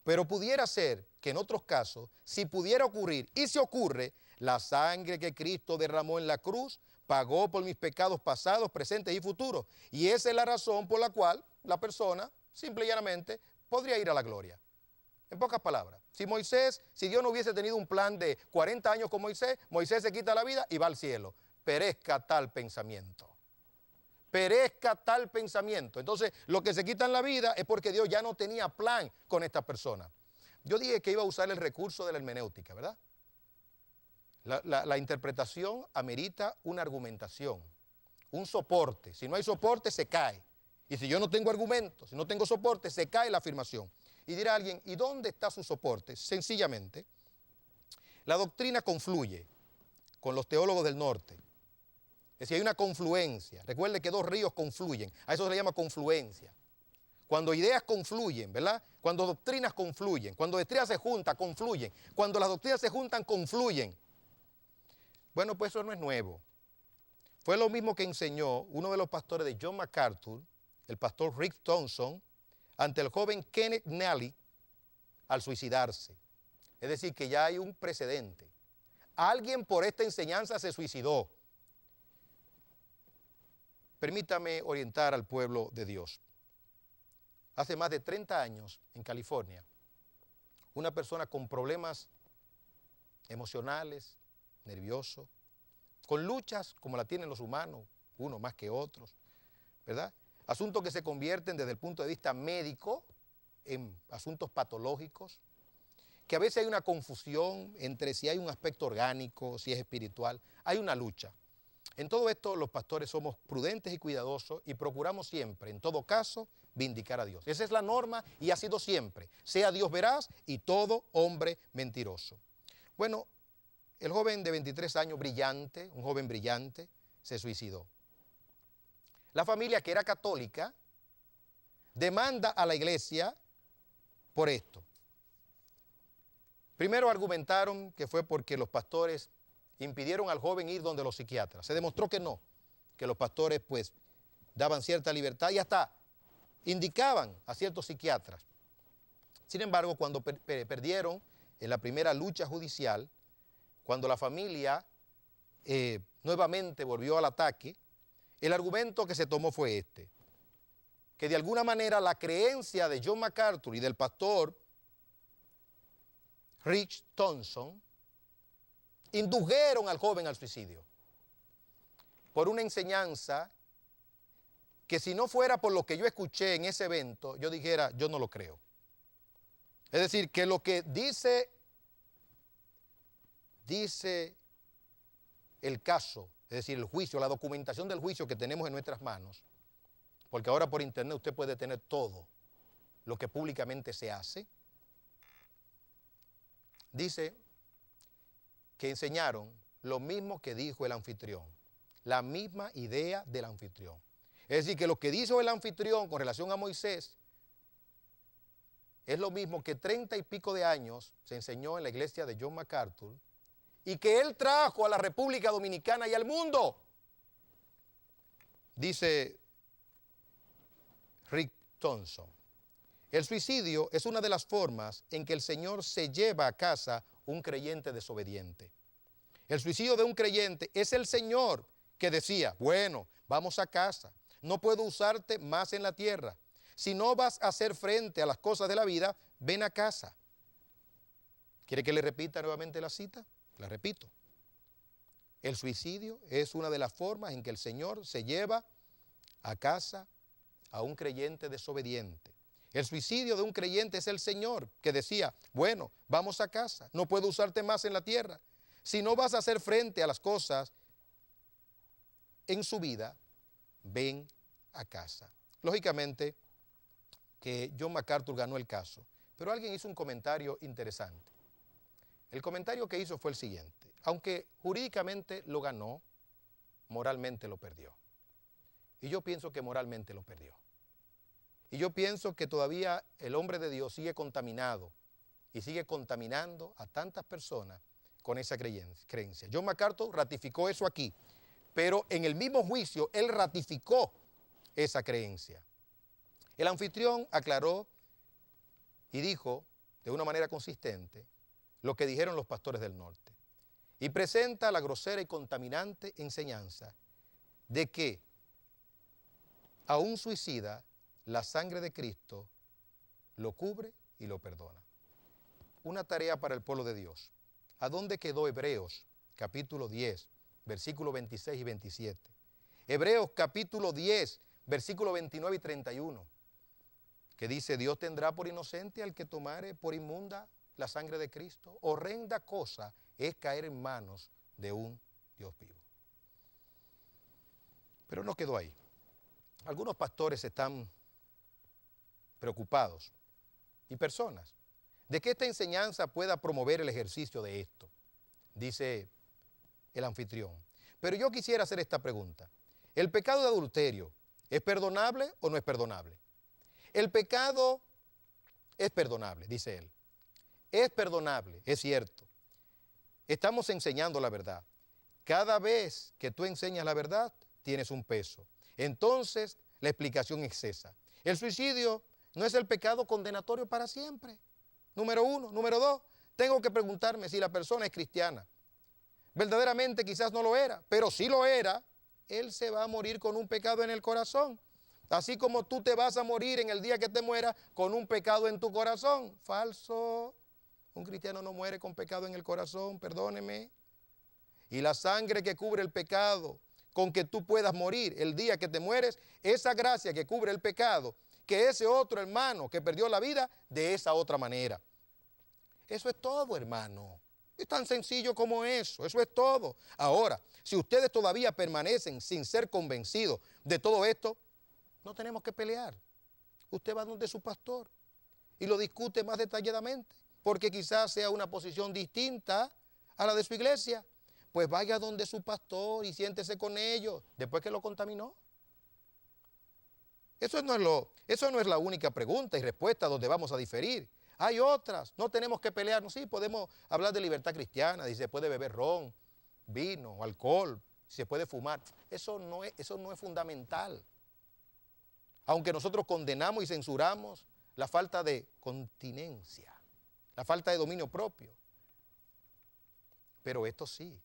Pero pudiera ser que en otros casos, si pudiera ocurrir y se ocurre, la sangre que Cristo derramó en la cruz pagó por mis pecados pasados, presentes y futuros. Y esa es la razón por la cual la persona, simple y llanamente, podría ir a la gloria. En pocas palabras, si Dios no hubiese tenido un plan de 40 años con Moisés, Moisés se quita la vida y va al cielo. Perezca tal pensamiento. Perezca tal pensamiento. Entonces, lo que se quitan la vida es porque Dios ya no tenía plan con esta persona. Yo dije que iba a usar el recurso de la hermenéutica, ¿verdad? La interpretación amerita una argumentación, un soporte. Si no hay soporte, se cae. Y si yo no tengo argumentos, si no tengo soporte, se cae la afirmación. Y dirá alguien, ¿y dónde está su soporte? Sencillamente, la doctrina confluye con los teólogos del norte. Es decir, hay una confluencia. Recuerde que dos ríos confluyen. A eso se le llama confluencia. Cuando ideas confluyen, ¿verdad? Cuando doctrinas confluyen. Cuando doctrinas se juntan, confluyen. Cuando las doctrinas se juntan, confluyen. Bueno, pues eso no es nuevo. Fue lo mismo que enseñó uno de los pastores de John MacArthur, el pastor Rick Thompson, ante el joven Kenneth Neely al suicidarse. Es decir, que ya hay un precedente. Alguien por esta enseñanza se suicidó. Permítame orientar al pueblo de Dios. Hace más de 30 años, en California, una persona con problemas emocionales, nerviosos, con luchas como la tienen los humanos, unos más que otros, ¿verdad? Asuntos que se convierten desde el punto de vista médico en asuntos patológicos, que a veces hay una confusión entre si hay un aspecto orgánico, si es espiritual, hay una lucha. En todo esto los pastores somos prudentes y cuidadosos y procuramos siempre, en todo caso, vindicar a Dios. Esa es la norma y ha sido siempre. Sea Dios veraz y todo hombre mentiroso. Bueno, el joven de 23 años, brillante, un joven brillante, se suicidó. La familia, que era católica, demanda a la iglesia por esto. Primero argumentaron que fue porque los pastores impidieron al joven ir donde los psiquiatras. Se demostró que no, que los pastores pues daban cierta libertad y hasta indicaban a ciertos psiquiatras. Sin embargo, cuando perdieron en la primera lucha judicial, cuando la familia nuevamente volvió al ataque, el argumento que se tomó fue este, que de alguna manera la creencia de John MacArthur y del pastor Rick Thompson indujeron al joven al suicidio por una enseñanza que si no fuera por lo que yo escuché en ese evento, yo dijera, yo no lo creo. Es decir, que lo que dice el caso, es decir, el juicio, la documentación del juicio que tenemos en nuestras manos, porque ahora por internet usted puede tener todo lo que públicamente se hace, dice que enseñaron lo mismo que dijo el anfitrión, la misma idea del anfitrión. Es decir, que lo que dijo el anfitrión con relación a Moisés es lo mismo que 30 y pico de años se enseñó en la iglesia de John MacArthur y que él trajo a la República Dominicana y al mundo. Dice Rick Thompson, el suicidio es una de las formas en que el Señor se lleva a casa un creyente desobediente. El suicidio de un creyente es el Señor que decía, bueno, vamos a casa, no puedo usarte más en la tierra. Si no vas a hacer frente a las cosas de la vida, ven a casa. ¿Quiere que le repita nuevamente la cita? La repito. El suicidio es una de las formas en que el Señor se lleva a casa a un creyente desobediente. El suicidio de un creyente es el Señor que decía, bueno, vamos a casa, no puedo usarte más en la tierra. Si no vas a hacer frente a las cosas en su vida, ven a casa. Lógicamente que John MacArthur ganó el caso, pero alguien hizo un comentario interesante. El comentario que hizo fue el siguiente, aunque jurídicamente lo ganó, moralmente lo perdió. Y yo pienso que moralmente lo perdió. Y yo pienso que todavía el hombre de Dios sigue contaminado y sigue contaminando a tantas personas con esa creencia. John MacArthur ratificó eso aquí, pero en el mismo juicio él ratificó esa creencia. El anfitrión aclaró y dijo de una manera consistente lo que dijeron los pastores del norte y presenta la grosera y contaminante enseñanza de que a un suicida la sangre de Cristo lo cubre y lo perdona. Una tarea para el pueblo de Dios. ¿A dónde quedó Hebreos capítulo 10, versículos 26 y 27? Hebreos capítulo 10, versículos 29 y 31, que dice: Dios tendrá por inocente al que tomare por inmunda la sangre de Cristo. Horrenda cosa es caer en manos de un Dios vivo. Pero no quedó ahí. Algunos pastores están preocupados, y personas, de que esta enseñanza pueda promover el ejercicio de esto, dice el anfitrión. Pero yo quisiera hacer esta pregunta: ¿el pecado de adulterio es perdonable o no es perdonable? El pecado es perdonable, dice él. Es perdonable, es cierto. Estamos enseñando la verdad. Cada vez que tú enseñas la verdad, tienes un peso. Entonces, la explicación es esa. El suicidio no es el pecado condenatorio para siempre. Número uno. Número dos, tengo que preguntarme si la persona es cristiana. Verdaderamente quizás no lo era, pero si lo era, él se va a morir con un pecado en el corazón. Así como tú te vas a morir en el día que te mueras con un pecado en tu corazón. Falso. Un cristiano no muere con pecado en el corazón, perdóneme. Y la sangre que cubre el pecado, con que tú puedas morir el día que te mueres, esa gracia que cubre el pecado, que ese otro hermano que perdió la vida de esa otra manera. Eso es todo, hermano. Es tan sencillo como eso es todo. Ahora, si ustedes todavía permanecen sin ser convencidos de todo esto, no tenemos que pelear. Usted va donde su pastor y lo discute más detalladamente, porque quizás sea una posición distinta a la de su iglesia. Pues vaya donde su pastor y siéntese con ellos después que lo contaminó. Eso no es la única pregunta y respuesta donde vamos a diferir. Hay otras, no tenemos que pelearnos. Sí, podemos hablar de libertad cristiana, si se puede beber ron, vino, alcohol, si se puede fumar. Eso no es fundamental. Aunque nosotros condenamos y censuramos la falta de continencia, la falta de dominio propio. Pero esto sí,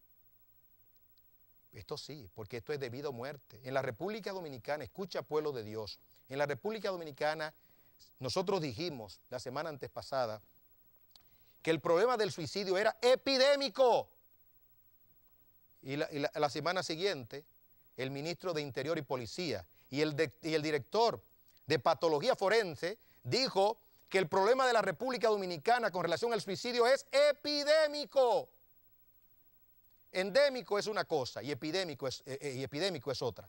porque esto es debido a muerte. En la República Dominicana, escucha pueblo de Dios, en la República Dominicana nosotros dijimos la semana antepasada que el problema del suicidio era epidémico. Y la semana siguiente, el ministro de Interior y Policía y el director de Patología Forense dijo que el problema de la República Dominicana con relación al suicidio es epidémico. Endémico es una cosa y epidémico es otra.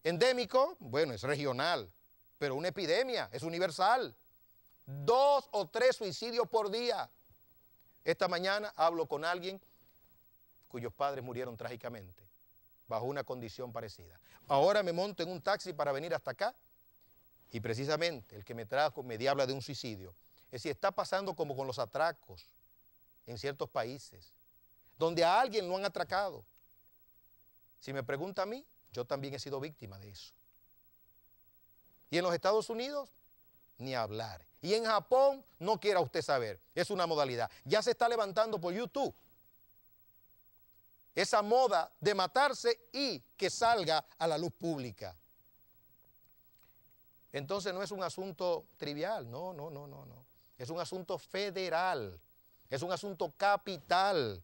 Endémico, bueno, es regional, pero una epidemia es universal. 2 o 3 suicidios por día. Esta mañana hablo con alguien cuyos padres murieron trágicamente bajo una condición parecida. Ahora me monto en un taxi para venir hasta acá y precisamente el que me trajo me habla de un suicidio. Es decir, está pasando como con los atracos en ciertos países, donde a alguien lo han atracado. Si me pregunta a mí, yo también he sido víctima de eso. Y en los Estados Unidos, ni hablar. Y en Japón, no quiera usted saber, es una modalidad. Ya se está levantando por YouTube esa moda de matarse y que salga a la luz pública. Entonces no es un asunto trivial, no. Es un asunto federal, es un asunto capital.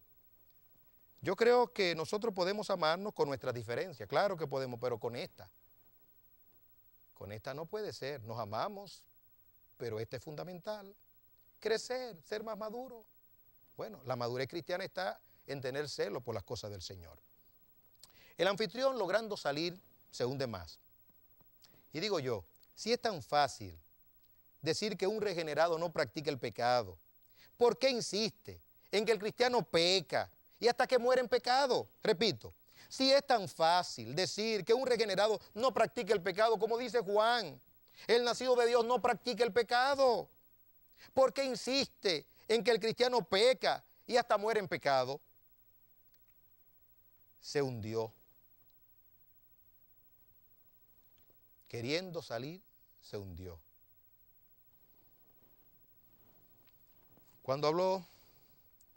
Yo creo que nosotros podemos amarnos con nuestras diferencias, claro que podemos, pero con esta no puede ser. Nos amamos, pero esta es fundamental. Crecer, ser más maduro. Bueno, la madurez cristiana está en tener celo por las cosas del Señor. El anfitrión, logrando salir, se hunde más. Y digo yo, si es tan fácil decir que un regenerado no practica el pecado, ¿por qué insiste en que el cristiano peca y hasta que muere en pecado? Repito, si es tan fácil decir que un regenerado no practica el pecado, como dice Juan, el nacido de Dios no practica el pecado, ¿por qué insiste en que el cristiano peca y hasta muere en pecado? Se hundió. Queriendo salir, se hundió. Cuando habló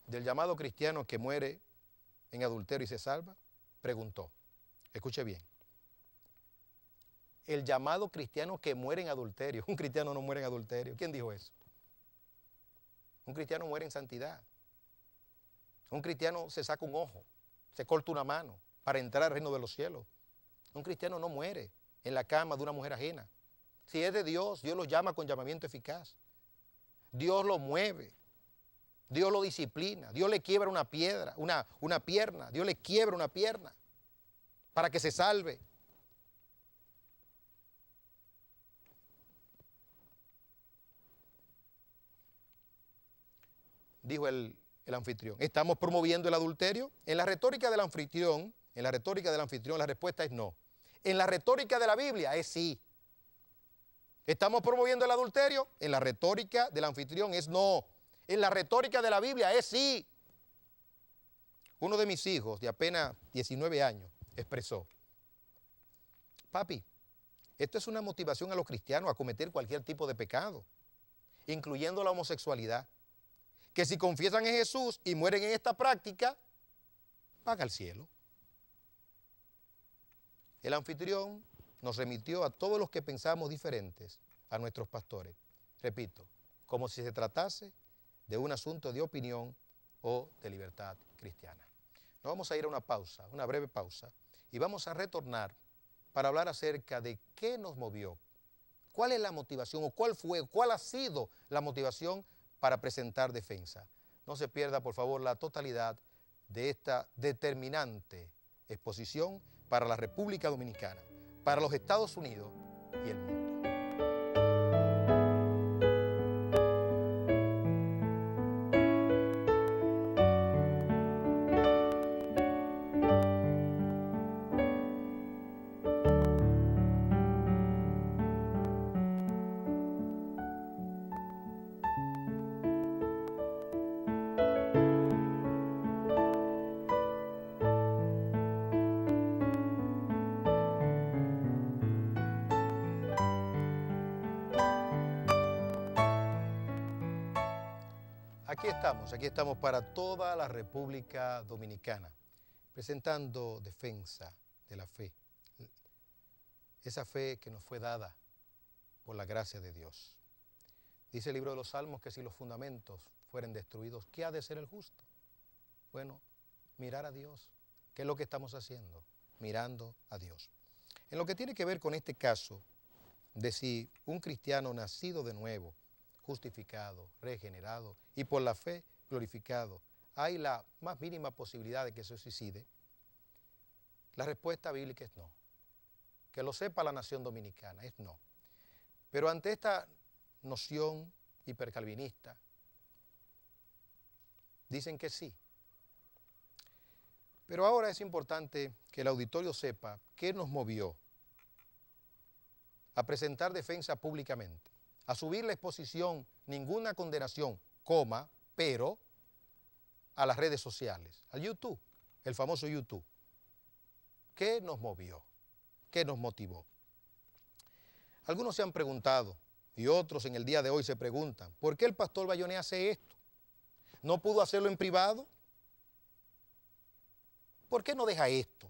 del llamado cristiano que muere en adulterio y se salva, preguntó, escuche bien, el llamado cristiano que muere en adulterio, un cristiano no muere en adulterio, ¿quién dijo eso? Un cristiano muere en santidad, un cristiano se saca un ojo, se corta una mano para entrar al reino de los cielos, un cristiano no muere en la cama de una mujer ajena. Si es de Dios, Dios lo llama con llamamiento eficaz, Dios lo mueve, Dios lo disciplina, Dios le quiebra una piedra, una pierna, Dios le quiebra una pierna para que se salve. Dijo el anfitrión, ¿estamos promoviendo el adulterio? En la retórica del anfitrión, la respuesta es no. En la retórica de la Biblia es sí. ¿Estamos promoviendo el adulterio? En la retórica del anfitrión es no. En la retórica de la Biblia es sí. Uno de mis hijos, de apenas 19 años, expresó, papi, esto es una motivación a los cristianos a cometer cualquier tipo de pecado, incluyendo la homosexualidad, que si confiesan en Jesús y mueren en esta práctica, van al cielo. El anfitrión nos remitió a todos los que pensamos diferentes, a nuestros pastores. Repito, como si se tratase de un asunto de opinión o de libertad cristiana. Nos vamos a ir a una pausa, una breve pausa, y vamos a retornar para hablar acerca de qué nos movió, cuál es la motivación o cuál ha sido la motivación para presentar defensa. No se pierda, por favor, la totalidad de esta determinante exposición para la República Dominicana, para los Estados Unidos y el mundo. Aquí estamos para toda la República Dominicana, presentando defensa de la fe, esa fe que nos fue dada por la gracia de Dios. Dice el libro de los Salmos que si los fundamentos fueren destruidos, ¿qué ha de ser el justo? Bueno, mirar a Dios. ¿Qué es lo que estamos haciendo? Mirando a Dios. En lo que tiene que ver con este caso de si un cristiano nacido de nuevo, justificado, regenerado y por la fe glorificado, hay la más mínima posibilidad de que se suicide, la respuesta bíblica es no. Que lo sepa la nación dominicana, es no. Pero ante esta noción hipercalvinista, dicen que sí. Pero ahora es importante que el auditorio sepa qué nos movió a presentar defensa públicamente, a subir la exposición, ninguna condenación, pero a las redes sociales, al YouTube, el famoso YouTube. ¿Qué nos movió? ¿Qué nos motivó? Algunos se han preguntado, y otros en el día de hoy se preguntan, ¿por qué el pastor Bayonet hace esto? ¿No pudo hacerlo en privado? ¿Por qué no deja esto?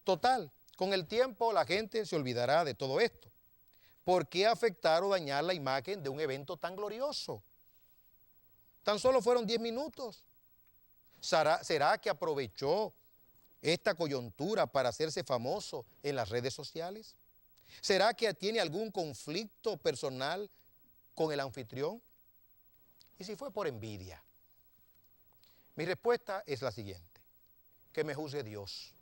Total, con el tiempo la gente se olvidará de todo esto. ¿Por qué afectar o dañar la imagen de un evento tan glorioso? Tan solo fueron 10 minutos. ¿Será que aprovechó esta coyuntura para hacerse famoso en las redes sociales? ¿Será que tiene algún conflicto personal con el anfitrión? ¿Y si fue por envidia? Mi respuesta es la siguiente: que me juzgue Dios,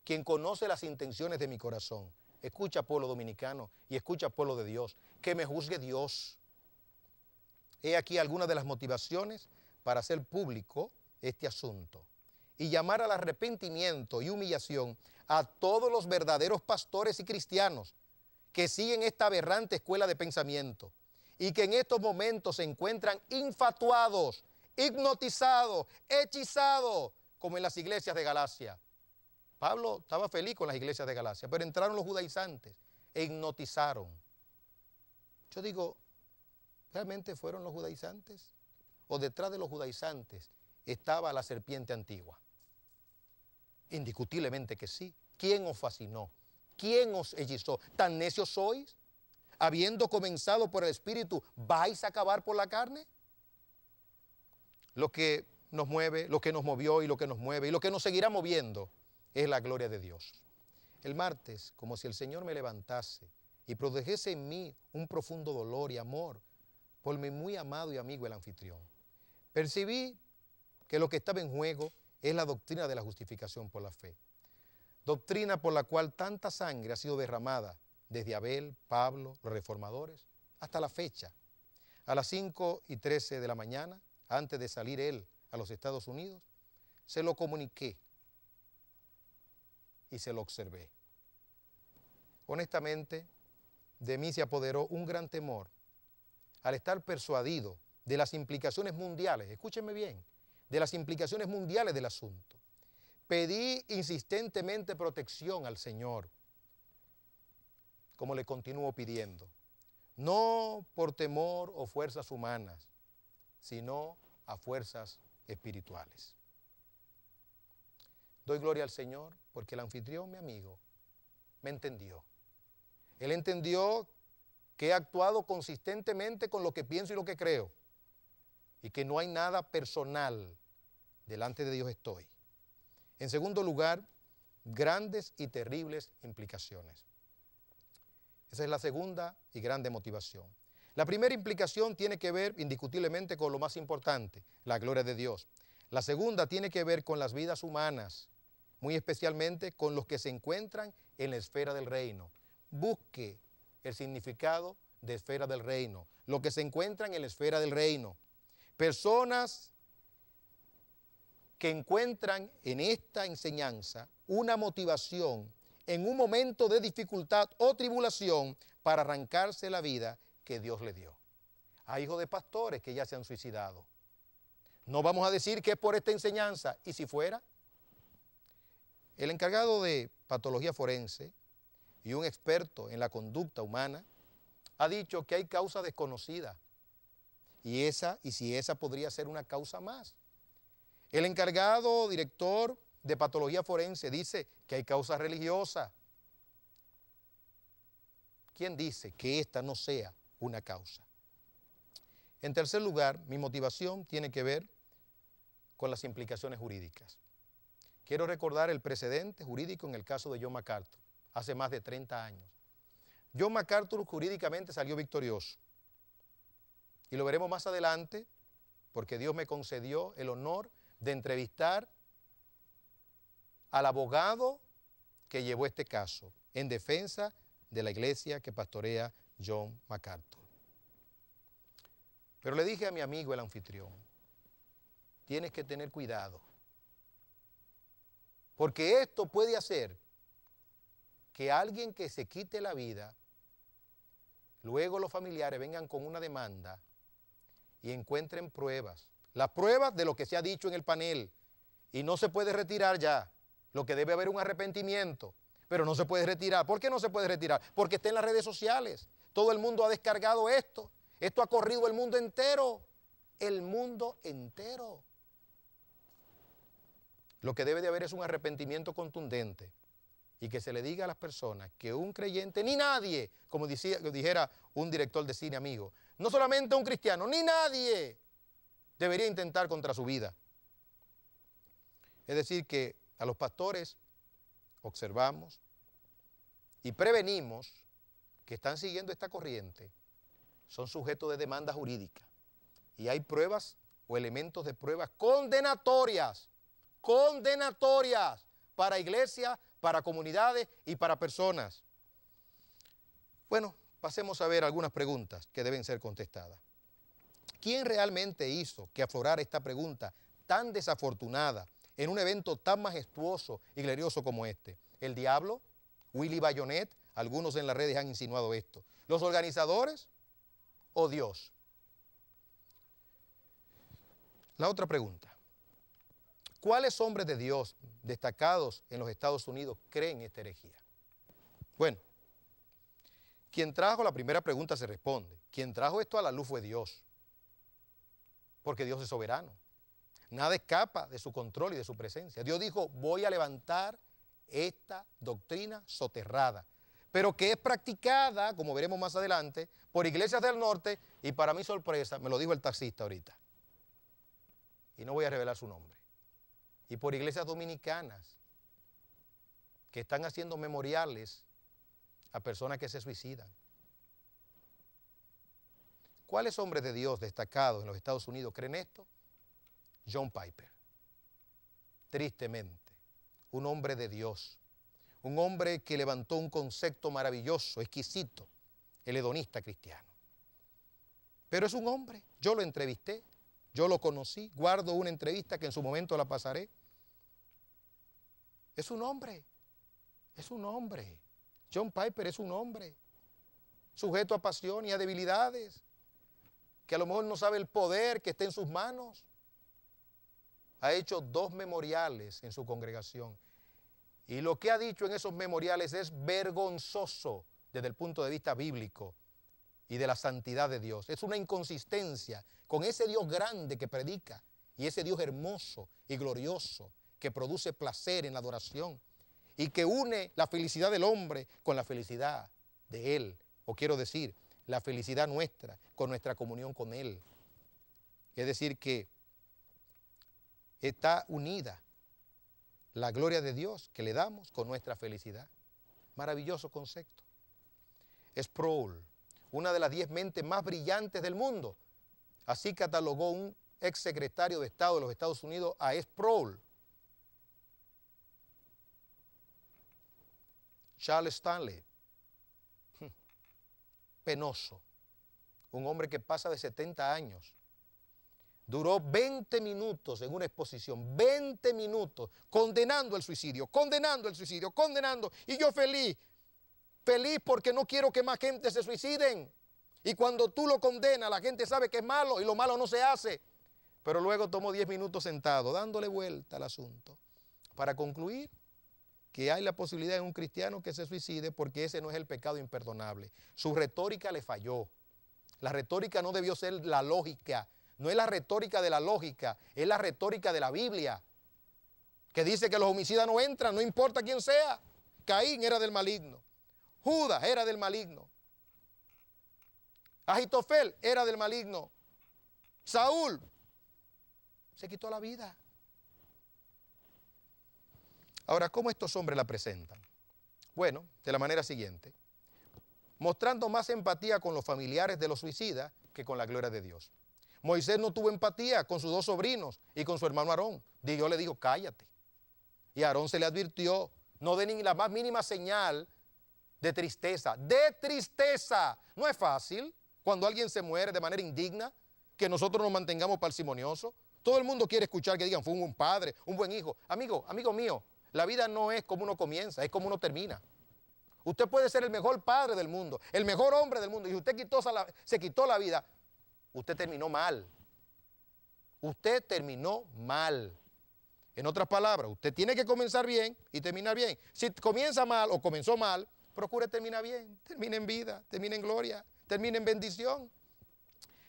quien conoce las intenciones de mi corazón. Escucha, pueblo dominicano, y escucha, pueblo de Dios, que me juzgue Dios. He aquí algunas de las motivaciones para hacer público este asunto y llamar al arrepentimiento y humillación a todos los verdaderos pastores y cristianos que siguen esta aberrante escuela de pensamiento y que en estos momentos se encuentran infatuados, hipnotizados, hechizados, como en las iglesias de Galacia. Pablo estaba feliz con las iglesias de Galacia, pero entraron los judaizantes e hipnotizaron. Yo digo, ¿realmente fueron los judaizantes? o detrás de los judaizantes estaba la serpiente antigua? Indiscutiblemente que sí. ¿Quién os fascinó? ¿Quién os hechizó? ¿Tan necios sois? Habiendo comenzado por el Espíritu, ¿vais a acabar por la carne? Lo que nos mueve, lo que nos movió y lo que nos mueve y lo que nos seguirá moviendo es la gloria de Dios. El martes, como si el Señor me levantase y produjese en mí un profundo dolor y amor por mi muy amado y amigo el anfitrión, percibí que lo que estaba en juego es la doctrina de la justificación por la fe. Doctrina por la cual tanta sangre ha sido derramada desde Abel, Pablo, los reformadores, hasta la fecha. A las 5:13 de la mañana, antes de salir él a los Estados Unidos, se lo comuniqué y se lo observé. Honestamente, de mí se apoderó un gran temor al estar persuadido de las implicaciones mundiales, escúchenme bien, de las implicaciones mundiales del asunto. Pedí insistentemente protección al Señor, como le continúo pidiendo, no por temor o fuerzas humanas, sino a fuerzas espirituales. Doy gloria al Señor porque el anfitrión, mi amigo, me entendió. Él entendió que he actuado consistentemente con lo que pienso y lo que creo, y que no hay nada personal, delante de Dios estoy. En segundo lugar, grandes y terribles implicaciones. Esa es la segunda y grande motivación. La primera implicación tiene que ver indiscutiblemente con lo más importante, la gloria de Dios. La segunda tiene que ver con las vidas humanas, muy especialmente con los que se encuentran en la esfera del reino. Busque el significado de esfera del reino, lo que se encuentran en la esfera del reino. Personas que encuentran en esta enseñanza una motivación en un momento de dificultad o tribulación para arrancarse la vida que Dios le dio. Hay hijos de pastores que ya se han suicidado. No vamos a decir que es por esta enseñanza, y si fuera. El encargado de patología forense y un experto en la conducta humana ha dicho que hay causa desconocida, y si esa podría ser una causa más. El encargado director de patología forense dice que hay causa religiosa. ¿Quién dice que esta no sea una causa? En tercer lugar, mi motivación tiene que ver con las implicaciones jurídicas. Quiero recordar el precedente jurídico en el caso de John MacArthur, hace más de 30 años. John MacArthur jurídicamente salió victorioso. Y lo veremos más adelante, porque Dios me concedió el honor de entrevistar al abogado que llevó este caso en defensa de la iglesia que pastorea John MacArthur. Pero le dije a mi amigo el anfitrión, tienes que tener cuidado, porque esto puede hacer que alguien que se quite la vida, luego los familiares vengan con una demanda y encuentren pruebas, las pruebas de lo que se ha dicho en el panel, y no se puede retirar ya. Lo que debe haber un arrepentimiento, pero no se puede retirar. ¿Por qué no se puede retirar? Porque está en las redes sociales. Todo el mundo ha descargado esto. Esto ha corrido el mundo entero. El mundo entero. Lo que debe de haber es un arrepentimiento contundente y que se le diga a las personas que un creyente, ni nadie, como dijera un director de cine amigo, no solamente un cristiano, ni nadie debería intentar contra su vida. Es decir, que a los pastores observamos y prevenimos que están siguiendo esta corriente, son sujetos de demanda jurídica. Y hay pruebas o elementos de pruebas condenatorias para iglesias, para comunidades y para personas. Bueno, pasemos a ver algunas preguntas que deben ser contestadas. ¿Quién realmente hizo que aflorara esta pregunta tan desafortunada en un evento tan majestuoso y glorioso como este? ¿El diablo? ¿Willy Bayonet? Algunos en las redes han insinuado esto. ¿Los organizadores o Dios? La otra pregunta. ¿Cuáles hombres de Dios destacados en los Estados Unidos creen esta herejía? Bueno, quien trajo la primera pregunta se responde. Quien trajo esto a la luz fue Dios. porque Dios es soberano. Nada escapa de su control y de su presencia. Dios dijo, voy a levantar esta doctrina soterrada, pero que es practicada, como veremos más adelante, por iglesias del norte, y para mi sorpresa, me lo dijo el taxista ahorita, y no voy a revelar su nombre, y por iglesias dominicanas, que están haciendo memoriales a personas que se suicidan. ¿Cuáles hombres de Dios destacados en los Estados Unidos creen esto? John Piper. Tristemente, un hombre de Dios, un hombre que levantó un concepto maravilloso, exquisito, el hedonista cristiano. Pero es un hombre, yo lo entrevisté, yo lo conocí, guardo una entrevista que en su momento la pasaré. Es un hombre, es un hombre. John Piper es un hombre, sujeto a pasión y a debilidades, que a lo mejor no sabe el poder que está en sus manos. Ha hecho 2 memoriales en su congregación. Y lo que ha dicho en esos memoriales es vergonzoso desde el punto de vista bíblico y de la santidad de Dios. Es una inconsistencia con ese Dios grande que predica y ese Dios hermoso y glorioso que produce placer en la adoración y que une la felicidad del hombre con la felicidad de Él. O quiero decir, la felicidad nuestra con nuestra comunión con Él. Es decir, que está unida la gloria de Dios que le damos con nuestra felicidad. Maravilloso concepto. Sproul, una de las 10 mentes más brillantes del mundo. Así catalogó un ex secretario de Estado de los Estados Unidos a Sproul. Charles Stanley, penoso, un hombre que pasa de 70 años. Duró 20 minutos en una exposición, 20 minutos, condenando el suicidio, condenando, y yo feliz porque no quiero que más gente se suiciden. Y cuando tú lo condenas, la gente sabe que es malo y lo malo no se hace. Pero luego tomó 10 minutos sentado, dándole vuelta al asunto, para concluir que hay la posibilidad de un cristiano que se suicide porque ese no es el pecado imperdonable. Su retórica le falló. La retórica no debió ser la lógica. No es la retórica de la lógica, es la retórica de la Biblia, que dice que los homicidas no entran, no importa quién sea. Caín era del maligno, Judas era del maligno, Ahitofel era del maligno, Saúl se quitó la vida. Ahora, ¿cómo estos hombres la presentan? Bueno, de la manera siguiente, mostrando más empatía con los familiares de los suicidas que con la gloria de Dios. Moisés no tuvo empatía con sus 2 sobrinos y con su hermano Aarón. Dios le dijo, cállate. Y a Aarón se le advirtió, no dé ni la más mínima señal de tristeza. ¡De tristeza! No es fácil cuando alguien se muere de manera indigna que nosotros nos mantengamos parsimoniosos. Todo el mundo quiere escuchar que digan, fue un buen padre, un buen hijo. Amigo mío, la vida no es como uno comienza, es como uno termina. Usted puede ser el mejor padre del mundo, el mejor hombre del mundo, y usted se quitó la vida. Usted terminó mal. Usted terminó mal. En otras palabras, usted tiene que comenzar bien y terminar bien. Si comienza mal o comenzó mal, procure terminar bien. Termine en vida, termine en gloria, termine en bendición.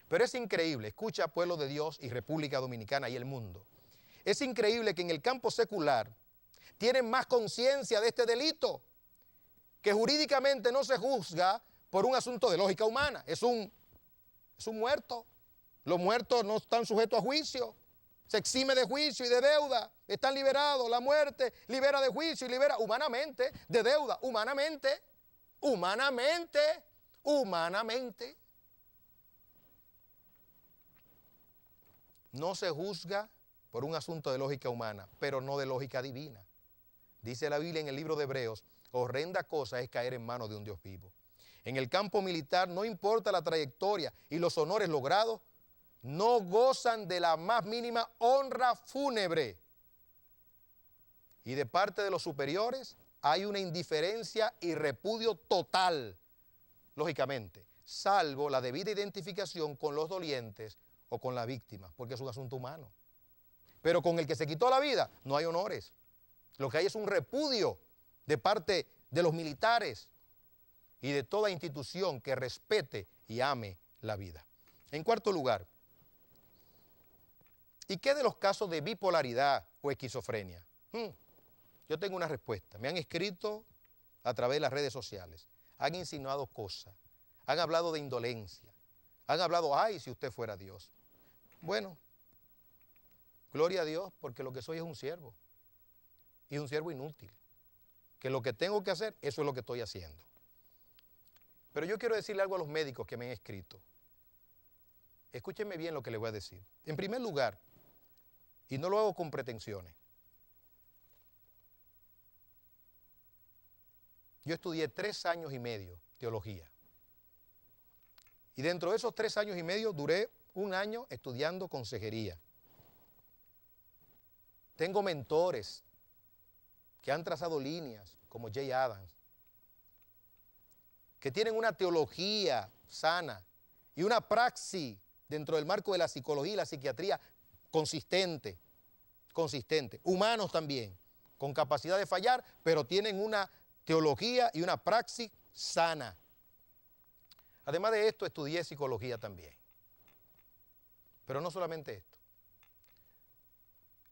Pero es increíble, escucha pueblo de Dios y República Dominicana y el mundo. Es increíble que en el campo secular tienen más conciencia de este delito, que jurídicamente no se juzga por un asunto de lógica humana. Es un muerto. Los muertos no están sujetos a juicio. Se exime de juicio y de deuda. Están liberados. La muerte libera de juicio y libera humanamente de deuda. Humanamente. No se juzga por un asunto de lógica humana, pero no de lógica divina. Dice la Biblia en el libro de Hebreos, horrenda cosa es caer en manos de un Dios vivo. En el campo militar no importa la trayectoria y los honores logrados, no gozan de la más mínima honra fúnebre. Y de parte de los superiores hay una indiferencia y repudio total, lógicamente, salvo la debida identificación con los dolientes o con la víctima, porque es un asunto humano. Pero con el que se quitó la vida no hay honores. Lo que hay es un repudio de parte de los militares y de toda institución que respete y ame la vida. En cuarto lugar, ¿Y qué de los casos de bipolaridad o esquizofrenia? Yo tengo una respuesta. Me han escrito a través de las redes sociales, han insinuado cosas, han hablado de indolencia, han hablado, ay, si usted fuera Dios. Bueno, gloria a Dios, porque lo que soy es un siervo, y un siervo inútil, que lo que tengo que hacer, eso es lo que estoy haciendo. Pero yo quiero decirle algo a los médicos que me han escrito. Escúchenme bien lo que les voy a decir. En primer lugar, y no lo hago con pretensiones, yo estudié 3 años y medio teología. Y dentro de esos 3 años y medio duré 1 año estudiando consejería. Tengo mentores que han trazado líneas, como Jay Adams, que tienen una teología sana y una praxis dentro del marco de la psicología y la psiquiatría consistente. Humanos también, con capacidad de fallar, pero tienen una teología y una praxis sana. Además de esto, estudié psicología también. Pero no solamente esto.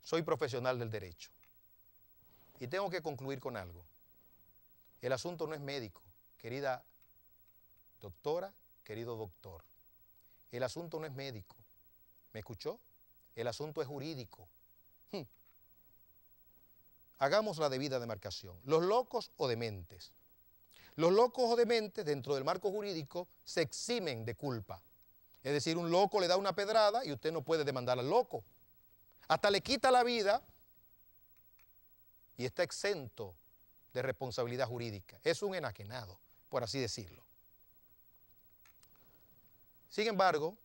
Soy profesional del derecho. Y tengo que concluir con algo. El asunto no es médico, querida doctora, querido doctor. El asunto no es médico. ¿Me escuchó? El asunto es jurídico. Hagamos la debida demarcación. Los locos o dementes. Los locos o dementes, dentro del marco jurídico, se eximen de culpa. Es decir, un loco le da una pedrada y usted no puede demandar al loco. Hasta le quita la vida y está exento de responsabilidad jurídica. Es un enajenado, por así decirlo. Sin embargo,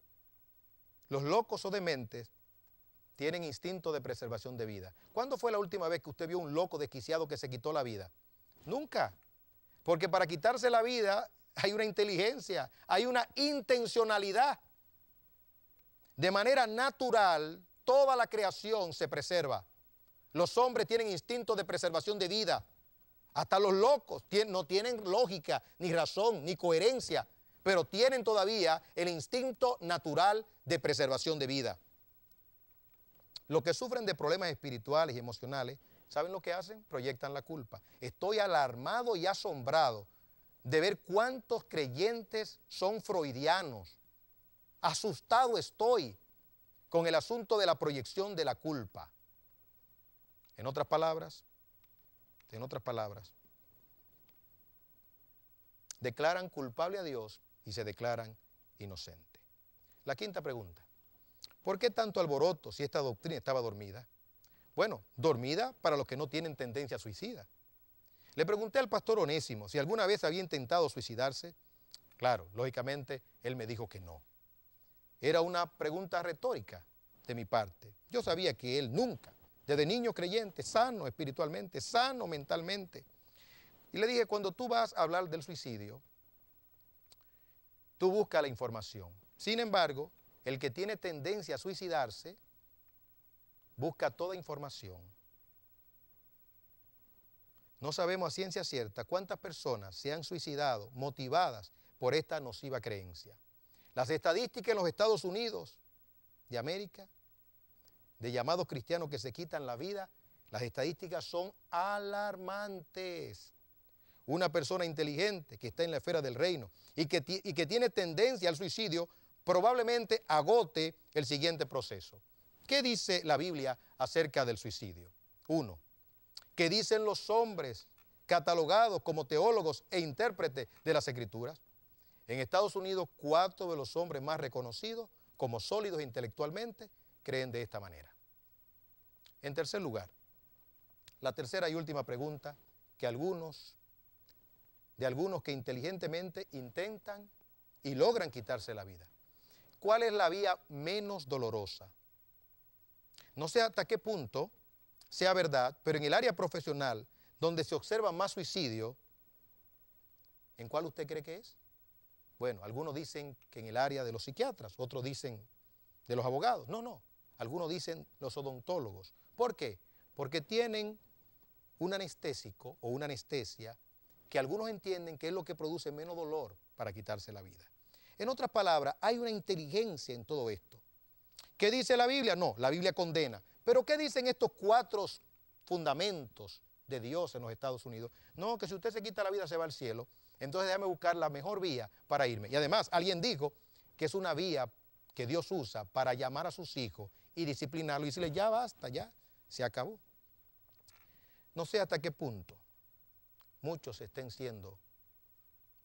los locos o dementes tienen instinto de preservación de vida. ¿Cuándo fue la última vez que usted vio un loco desquiciado que se quitó la vida? Nunca. Porque para quitarse la vida hay una inteligencia, hay una intencionalidad. De manera natural, toda la creación se preserva. Los hombres tienen instinto de preservación de vida. Hasta los locos no tienen lógica, ni razón, ni coherencia, pero tienen todavía el instinto natural de preservación de vida. Los que sufren de problemas espirituales y emocionales, ¿saben lo que hacen? Proyectan la culpa. Estoy alarmado y asombrado de ver cuántos creyentes son freudianos. Asustado estoy con el asunto de la proyección de la culpa. En otras palabras, declaran culpable a Dios y se declaran inocente. La quinta pregunta. ¿Por qué tanto alboroto si esta doctrina estaba dormida? Bueno, dormida para los que no tienen tendencia suicida. Le pregunté al pastor Onésimo si alguna vez había intentado suicidarse. Claro, lógicamente, él me dijo que no. Era una pregunta retórica de mi parte. Yo sabía que él nunca, desde niño creyente, sano espiritualmente, sano mentalmente. Y le dije, cuando tú vas a hablar del suicidio, tú buscas la información. Sin embargo, el que tiene tendencia a suicidarse busca toda información. No sabemos a ciencia cierta cuántas personas se han suicidado motivadas por esta nociva creencia. Las estadísticas en los Estados Unidos de América, de llamados cristianos que se quitan la vida, las estadísticas son alarmantes. Una persona inteligente que está en la esfera del reino y que tiene tendencia al suicidio probablemente agote el siguiente proceso. ¿Qué dice la Biblia acerca del suicidio? 1. ¿Qué dicen los hombres catalogados como teólogos e intérpretes de las Escrituras? En Estados Unidos, 4 de los hombres más reconocidos como sólidos intelectualmente creen de esta manera. En tercer lugar, la tercera y última pregunta que algunos que inteligentemente intentan y logran quitarse la vida. ¿Cuál es la vía menos dolorosa? No sé hasta qué punto sea verdad, pero en el área profesional, donde se observa más suicidio, ¿en cuál usted cree que es? Bueno, algunos dicen que en el área de los psiquiatras, otros dicen de los abogados. No, algunos dicen los odontólogos. ¿Por qué? Porque tienen un anestésico o una anestesia que algunos entienden que es lo que produce menos dolor para quitarse la vida. En otras palabras, hay una inteligencia en todo esto, ¿Qué dice la Biblia? No, la Biblia condena. Pero ¿qué dicen estos 4 fundamentos de Dios en los Estados Unidos? No, que si usted se quita la vida se va al cielo. Entonces déjame buscar la mejor vía para irme. Y además, alguien dijo que es una vía que Dios usa para llamar a sus hijos y disciplinarlos y decirle, ya basta, ya, se acabó. No sé hasta qué punto muchos estén siendo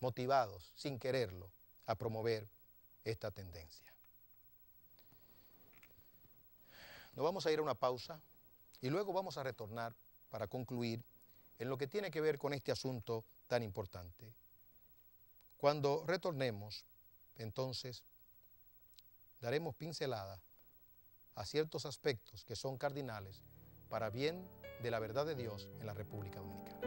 motivados, sin quererlo, a promover esta tendencia. Nos vamos a ir a una pausa y luego vamos a retornar para concluir en lo que tiene que ver con este asunto tan importante. Cuando retornemos, entonces, daremos pinceladas a ciertos aspectos que son cardinales para bien de la verdad de Dios en la República Dominicana.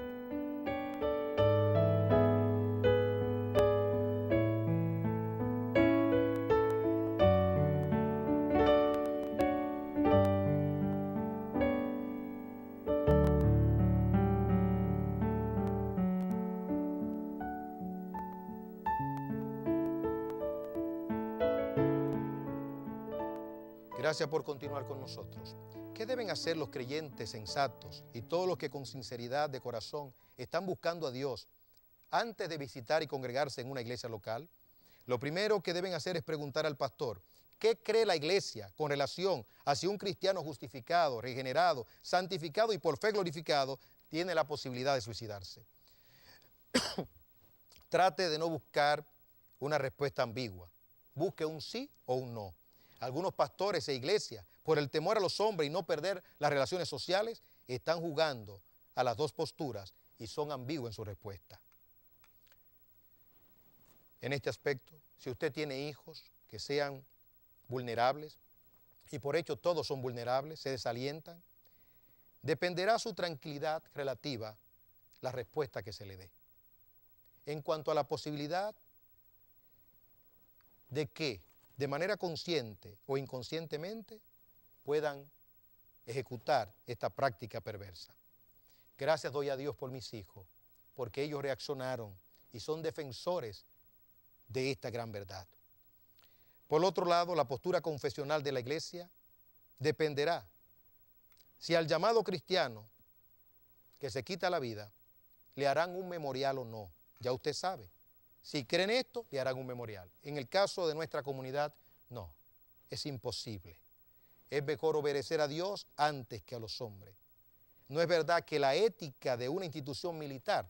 Gracias por continuar con nosotros. ¿Qué deben hacer los creyentes sensatos y todos los que con sinceridad de corazón están buscando a Dios antes de visitar y congregarse en una iglesia local? Lo primero que deben hacer es preguntar al pastor, ¿qué cree la iglesia con relación a si un cristiano justificado, regenerado, santificado y por fe glorificado tiene la posibilidad de suicidarse? Trate de no buscar una respuesta ambigua. Busque un sí o un no. Algunos pastores e iglesias, por el temor a los hombres y no perder las relaciones sociales, están jugando a las dos posturas y son ambiguos en su respuesta. En este aspecto, si usted tiene hijos que sean vulnerables, y por hecho todos son vulnerables, se desalientan, dependerá su tranquilidad relativa la respuesta que se le dé. En cuanto a la posibilidad de que de manera consciente o inconscientemente puedan ejecutar esta práctica perversa. Gracias doy a Dios por mis hijos, porque ellos reaccionaron y son defensores de esta gran verdad. Por otro lado, la postura confesional de la iglesia dependerá si al llamado cristiano que se quita la vida le harán un memorial o no. Ya usted sabe. Si creen esto, le harán un memorial. En el caso de nuestra comunidad, no, es imposible. Es mejor obedecer a Dios antes que a los hombres. No es verdad que la ética de una institución militar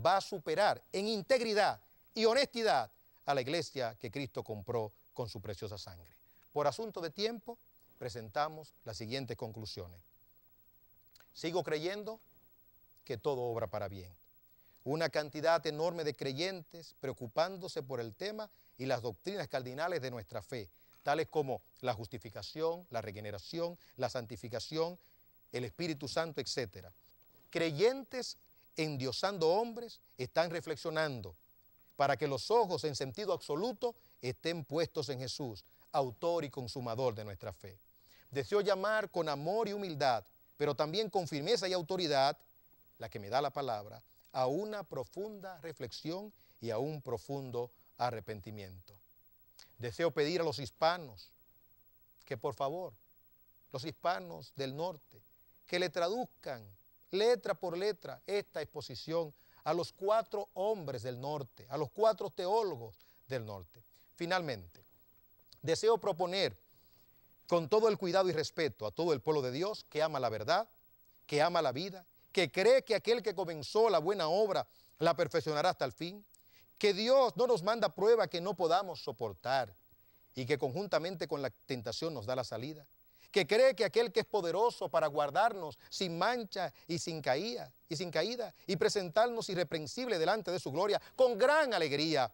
va a superar en integridad y honestidad a la iglesia que Cristo compró con su preciosa sangre. Por asunto de tiempo, presentamos las siguientes conclusiones. Sigo creyendo que todo obra para bien. Una cantidad enorme de creyentes preocupándose por el tema y las doctrinas cardinales de nuestra fe, tales como la justificación, la regeneración, la santificación, el Espíritu Santo, etc. Creyentes endiosando hombres están reflexionando para que los ojos en sentido absoluto estén puestos en Jesús, autor y consumador de nuestra fe. Deseo llamar con amor y humildad, pero también con firmeza y autoridad, la que me da la palabra, a una profunda reflexión y a un profundo arrepentimiento. Deseo pedir a los hispanos que por favor, los hispanos del norte, que le traduzcan letra por letra esta exposición a los 4 hombres del norte, a los 4 teólogos del norte. Finalmente, deseo proponer con todo el cuidado y respeto a todo el pueblo de Dios que ama la verdad, que ama la vida, que cree que aquel que comenzó la buena obra la perfeccionará hasta el fin, que Dios no nos manda prueba que no podamos soportar y que conjuntamente con la tentación nos da la salida, que cree que aquel que es poderoso para guardarnos sin mancha y sin caída y presentarnos irreprensible delante de su gloria con gran alegría,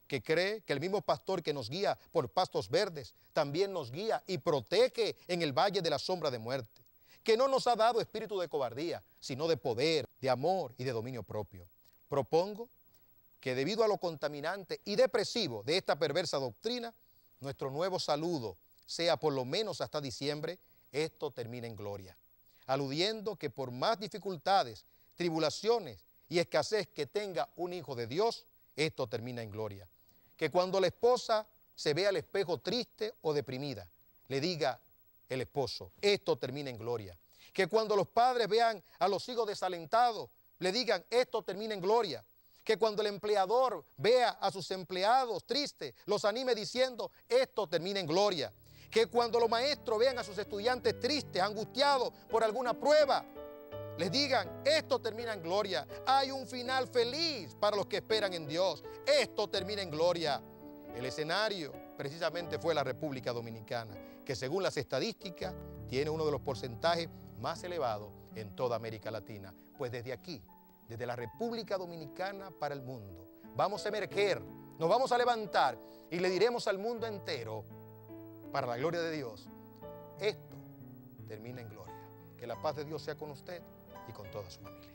que cree que el mismo pastor que nos guía por pastos verdes también nos guía y protege en el valle de la sombra de muerte, que no nos ha dado espíritu de cobardía, sino de poder, de amor y de dominio propio. Propongo que debido a lo contaminante y depresivo de esta perversa doctrina, nuestro nuevo saludo sea por lo menos hasta diciembre, esto termine en gloria, aludiendo que por más dificultades, tribulaciones y escasez que tenga un hijo de Dios, esto termina en gloria. Que cuando la esposa se vea al espejo triste o deprimida, le diga, el esposo, esto termina en gloria. Que cuando los padres vean a los hijos desalentados, le digan, esto termina en gloria. Que cuando el empleador vea a sus empleados tristes, los anime diciendo, esto termina en gloria. Que cuando los maestros vean a sus estudiantes tristes, angustiados por alguna prueba, les digan, esto termina en gloria. Hay un final feliz para los que esperan en Dios. Esto termina en gloria. El escenario precisamente fue la República Dominicana, que según las estadísticas tiene uno de los porcentajes más elevados en toda América Latina. Pues desde aquí, desde la República Dominicana para el mundo, vamos a emerger, nos vamos a levantar y le diremos al mundo entero, para la gloria de Dios, esto termina en gloria. Que la paz de Dios sea con usted y con toda su familia.